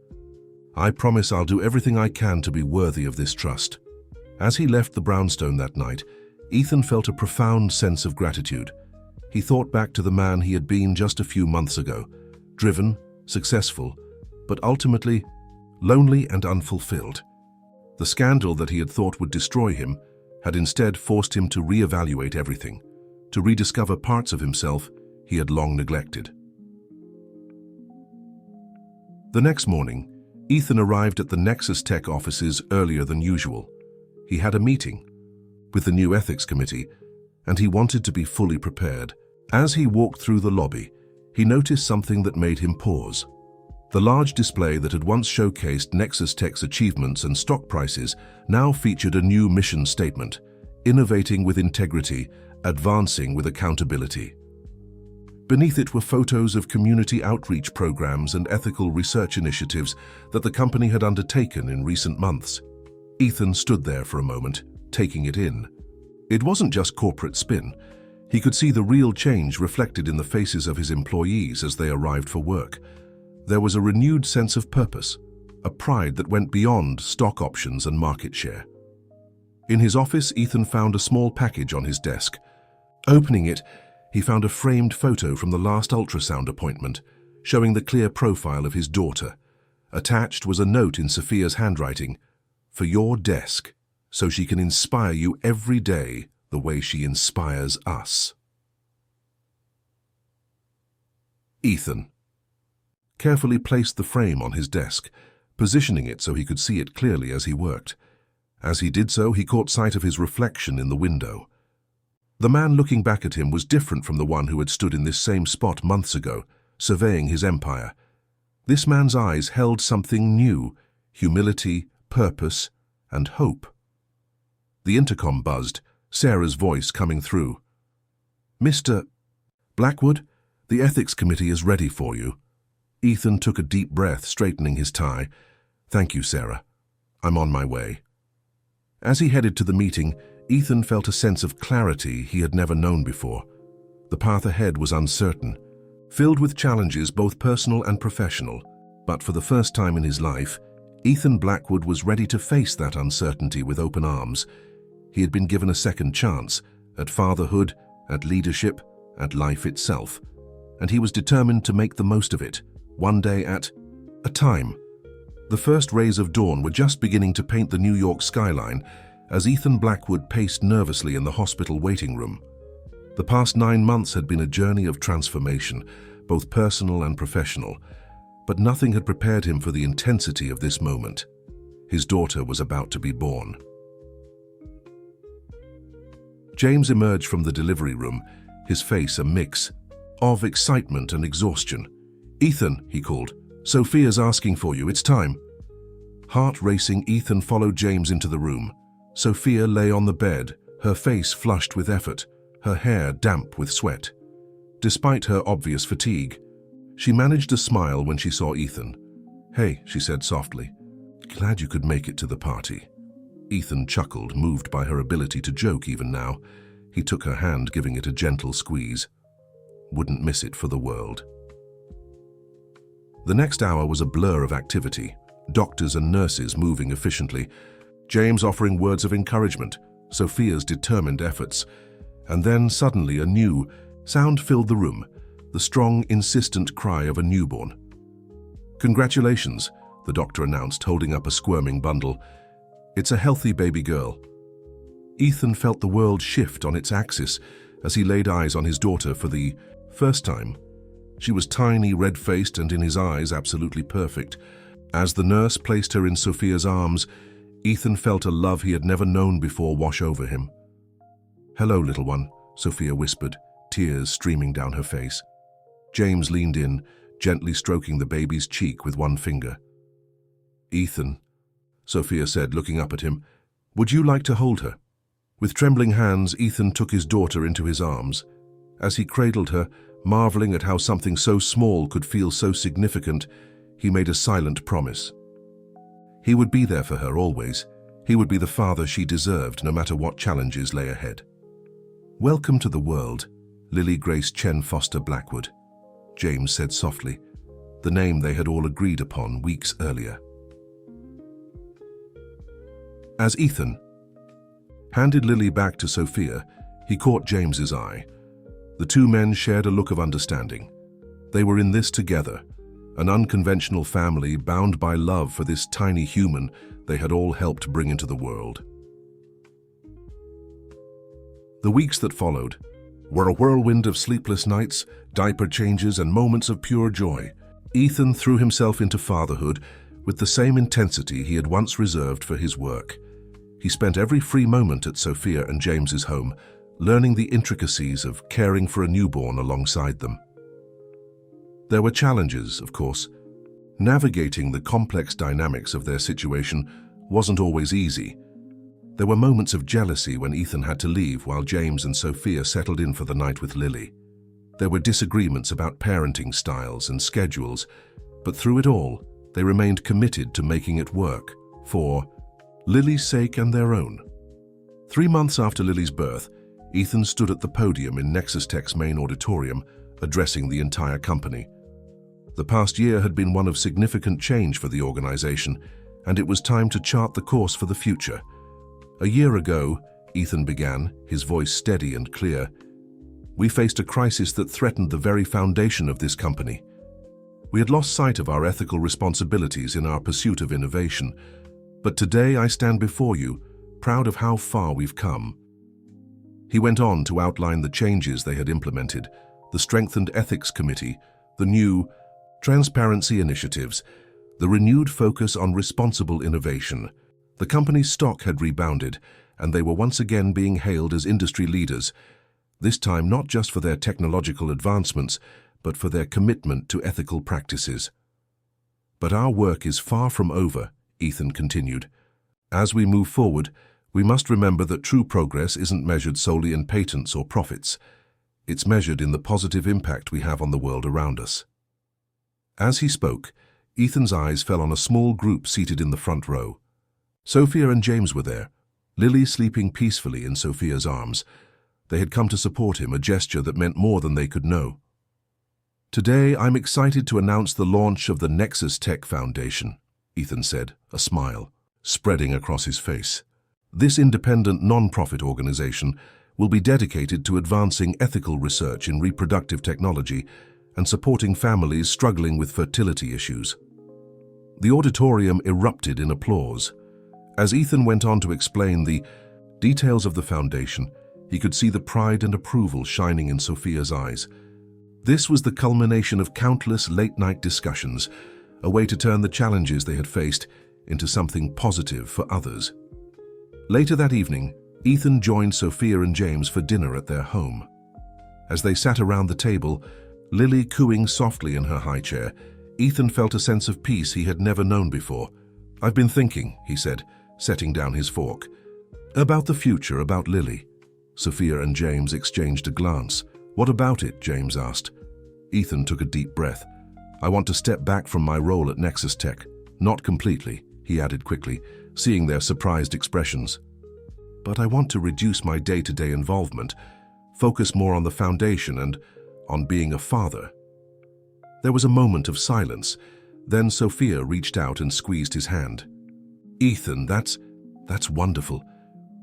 "I promise I'll do everything I can to be worthy of this trust." As he left the brownstone that night, Ethan felt a profound sense of gratitude. He thought back to the man he had been just a few months ago, driven, successful, but ultimately lonely and unfulfilled. The scandal that he had thought would destroy him had instead forced him to reevaluate everything, to rediscover parts of himself he had long neglected. The next morning, Ethan arrived at the Nexus Tech offices earlier than usual. He had a meeting with the new ethics committee, and he wanted to be fully prepared. As he walked through the lobby, he noticed something that made him pause. The large display that had once showcased Nexus Tech's achievements and stock prices now featured a new mission statement: innovating with integrity, advancing with accountability. Beneath it were photos of community outreach programs and ethical research initiatives that the company had undertaken in recent months. Ethan stood there for a moment, taking it in. It wasn't just corporate spin. He could see the real change reflected in the faces of his employees as they arrived for work. There was a renewed sense of purpose, a pride that went beyond stock options and market share. In his office, Ethan found a small package on his desk. Opening it, he found a framed photo from the last ultrasound appointment, showing the clear profile of his daughter. Attached was a note in Sophia's handwriting: "For your desk, so she can inspire you every day the way she inspires us." Ethan carefully placed the frame on his desk, positioning it so he could see it clearly as he worked. As he did so, he caught sight of his reflection in the window. The man looking back at him was different from the one who had stood in this same spot months ago, surveying his empire. This man's eyes held something new: humility, purpose, and hope. The intercom buzzed, Sarah's voice coming through. "Mr. Blackwood, the ethics committee is ready for you." Ethan took a deep breath, straightening his tie. "Thank you, Sarah. I'm on my way." As he headed to the meeting, Ethan felt a sense of clarity he had never known before. The path ahead was uncertain, filled with challenges both personal and professional, but for the first time in his life, Ethan Blackwood was ready to face that uncertainty with open arms. He had been given a second chance at fatherhood, at leadership, at life itself, and he was determined to make the most of it, one day at a time. The first rays of dawn were just beginning to paint the New York skyline as Ethan Blackwood paced nervously in the hospital waiting room. The past 9 months had been a journey of transformation, both personal and professional, but nothing had prepared him for the intensity of this moment. His daughter was about to be born. James emerged from the delivery room, his face a mix of excitement and exhaustion. "Ethan," he called, "Sophia's asking for you. It's time." Heart racing, Ethan followed James into the room. Sophia lay on the bed, her face flushed with effort, her hair damp with sweat. Despite her obvious fatigue, She managed a smile when she saw Ethan. "Hey," she said softly. "Glad you could make it to the party." Ethan chuckled, moved by her ability to joke even now. He took her hand, giving it a gentle squeeze. Wouldn't miss it for the world. The next hour was a blur of activity. Doctors and nurses moving efficiently, James offering words of encouragement, Sophia's determined efforts. And then suddenly a new sound filled the room, the strong, insistent cry of a newborn. "Congratulations," the doctor announced, holding up a squirming bundle. "It's a healthy baby girl." Ethan felt the world shift on its axis as he laid eyes on his daughter for the first time. She was tiny, red-faced, and in his eyes absolutely perfect. As the nurse placed her in Sophia's arms, Ethan felt a love he had never known before wash over him. "Hello, little one," Sophia whispered, tears streaming down her face. James leaned in, gently stroking the baby's cheek with one finger. "Ethan," Sophia said, looking up at him, "would you like to hold her?" With trembling hands, Ethan took his daughter into his arms. As he cradled her, marveling at how something so small could feel so significant, he made a silent promise. He would be there for her always. He would be the father she deserved, no matter what challenges lay ahead. "Welcome to the world, Lily Grace Chen Foster Blackwood," James said softly, the name they had all agreed upon weeks earlier. As Ethan handed Lily back to Sophia, he caught James's eye. The two men shared a look of understanding. They were in this together, an unconventional family bound by love for this tiny human they had all helped bring into the world. The weeks that followed were a whirlwind of sleepless nights, diaper changes, and moments of pure joy. Ethan threw himself into fatherhood with the same intensity he had once reserved for his work. He spent every free moment at Sophia and James's home, learning the intricacies of caring for a newborn alongside them. There were challenges, of course. Navigating the complex dynamics of their situation wasn't always easy. There were moments of jealousy when Ethan had to leave while James and Sophia settled in for the night with Lily. There were disagreements about parenting styles and schedules, but through it all, they remained committed to making it work, for Lily's sake and their own. 3 months after Lily's birth, Ethan stood at the podium in Nexus Tech's main auditorium, addressing the entire company. The past year had been one of significant change for the organization, and it was time to chart the course for the future. A year ago, Ethan began, his voice steady and clear, we faced a crisis that threatened the very foundation of this company. We had lost sight of our ethical responsibilities in our pursuit of innovation, but today I stand before you, proud of how far we've come. He went on to outline the changes they had implemented, the strengthened ethics committee, the new transparency initiatives, the renewed focus on responsible innovation. The company's stock had rebounded, and they were once again being hailed as industry leaders, this time not just for their technological advancements, but for their commitment to ethical practices. But our work is far from over, Ethan continued. As we move forward, we must remember that true progress isn't measured solely in patents or profits. It's measured in the positive impact we have on the world around us. As he spoke, Ethan's eyes fell on a small group seated in the front row. Sophia and James were there, Lily sleeping peacefully in Sophia's arms. They had come to support him, a gesture that meant more than they could know. Today, I'm excited to announce the launch of the Nexus Tech Foundation, Ethan said, a smile spreading across his face. This independent non-profit organization will be dedicated to advancing ethical research in reproductive technology and supporting families struggling with fertility issues. The auditorium erupted in applause. As Ethan went on to explain the details of the foundation, he could see the pride and approval shining in Sophia's eyes. This was the culmination of countless late-night discussions, a way to turn the challenges they had faced into something positive for others. Later that evening, Ethan joined Sophia and James for dinner at their home. As they sat around the table, Lily cooing softly in her high chair, Ethan felt a sense of peace he had never known before. "I've been thinking," he said, setting down his fork, "about the future, about Lily." Sophia and James exchanged a glance. "What about it?" James asked. Ethan took a deep breath. I want to step back from my role at Nexus Tech. Not completely, he added quickly, seeing their surprised expressions. But I want to reduce my day-to-day involvement, focus more on the foundation and on being a father. There was a moment of silence. Then Sophia reached out and squeezed his hand. Ethan, that's wonderful.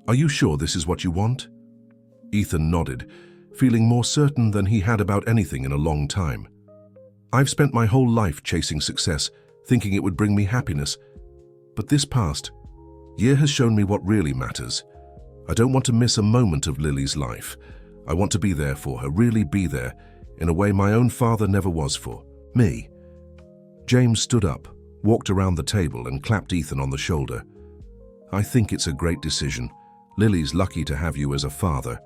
Are you sure this is what you want? Ethan nodded, feeling more certain than he had about anything in a long time. I've spent my whole life chasing success, thinking it would bring me happiness. But this past year has shown me what really matters. I don't want to miss a moment of Lily's life. I want to be there for her, really be there, in a way my own father never was for me. James stood up, walked around the table and clapped Ethan on the shoulder. I think it's a great decision. Lily's lucky to have you as a father.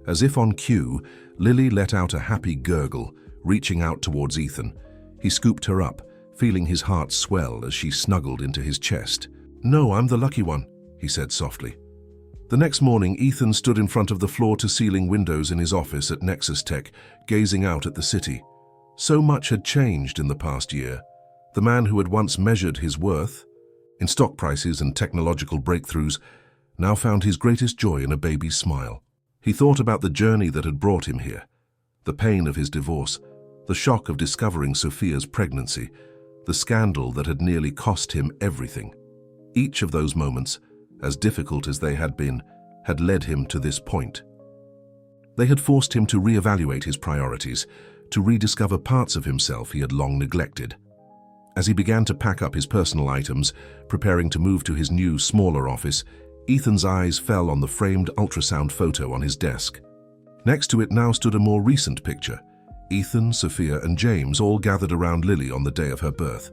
As if on cue, Lily let out a happy gurgle, reaching out towards Ethan. He scooped her up, feeling his heart swell as she snuggled into his chest. No, I'm the lucky one, he said softly. The next morning, Ethan stood in front of the floor-to-ceiling windows in his office at Nexus Tech, gazing out at the city. So much had changed in the past year. The man who had once measured his worth in stock prices and technological breakthroughs now found his greatest joy in a baby's smile. He thought about the journey that had brought him here, the pain of his divorce, the shock of discovering Sophia's pregnancy, the scandal that had nearly cost him everything. Each of those moments, as difficult as they had been, had led him to this point. They had forced him to reevaluate his priorities, to rediscover parts of himself he had long neglected. As he began to pack up his personal items, preparing to move to his new, smaller office, Ethan's eyes fell on the framed ultrasound photo on his desk. Next to it now stood a more recent picture. Ethan, Sophia, and James all gathered around Lily on the day of her birth.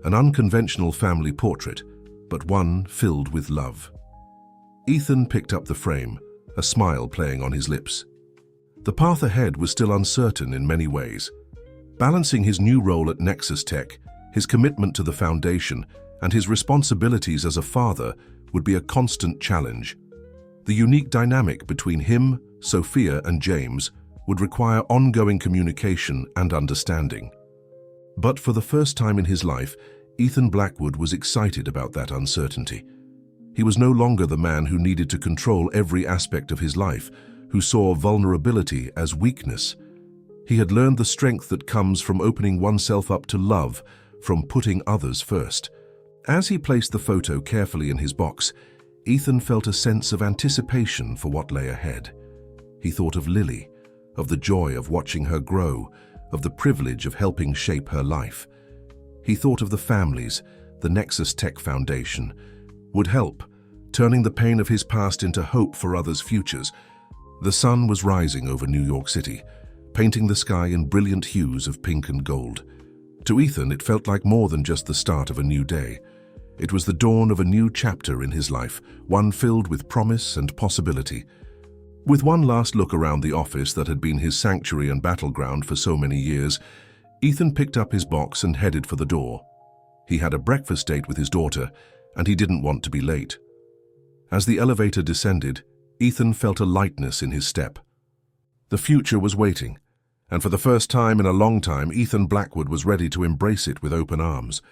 An unconventional family portrait, but one filled with love. Ethan picked up the frame, a smile playing on his lips. The path ahead was still uncertain in many ways. Balancing his new role at Nexus Tech, his commitment to the foundation, and his responsibilities as a father would be a constant challenge. The unique dynamic between him, Sophia, and James would require ongoing communication and understanding. But for the first time in his life, Ethan Blackwood was excited about that uncertainty. He was no longer the man who needed to control every aspect of his life, who saw vulnerability as weakness. He had learned the strength that comes from opening oneself up to love, from putting others first. As he placed the photo carefully in his box, Ethan felt a sense of anticipation for what lay ahead. He thought of Lily, of the joy of watching her grow, of the privilege of helping shape her life. He thought of the families the Nexus Tech Foundation would help, turning the pain of his past into hope for others' futures. The sun was rising over New York City, painting the sky in brilliant hues of pink and gold. To Ethan, it felt like more than just the start of a new day. It was the dawn of a new chapter in his life, one filled with promise and possibility. With one last look around the office that had been his sanctuary and battleground for so many years, Ethan picked up his box and headed for the door. He had a breakfast date with his daughter, and he didn't want to be late. As the elevator descended, Ethan felt a lightness in his step. The future was waiting, and for the first time in a long time, Ethan Blackwood was ready to embrace it with open arms.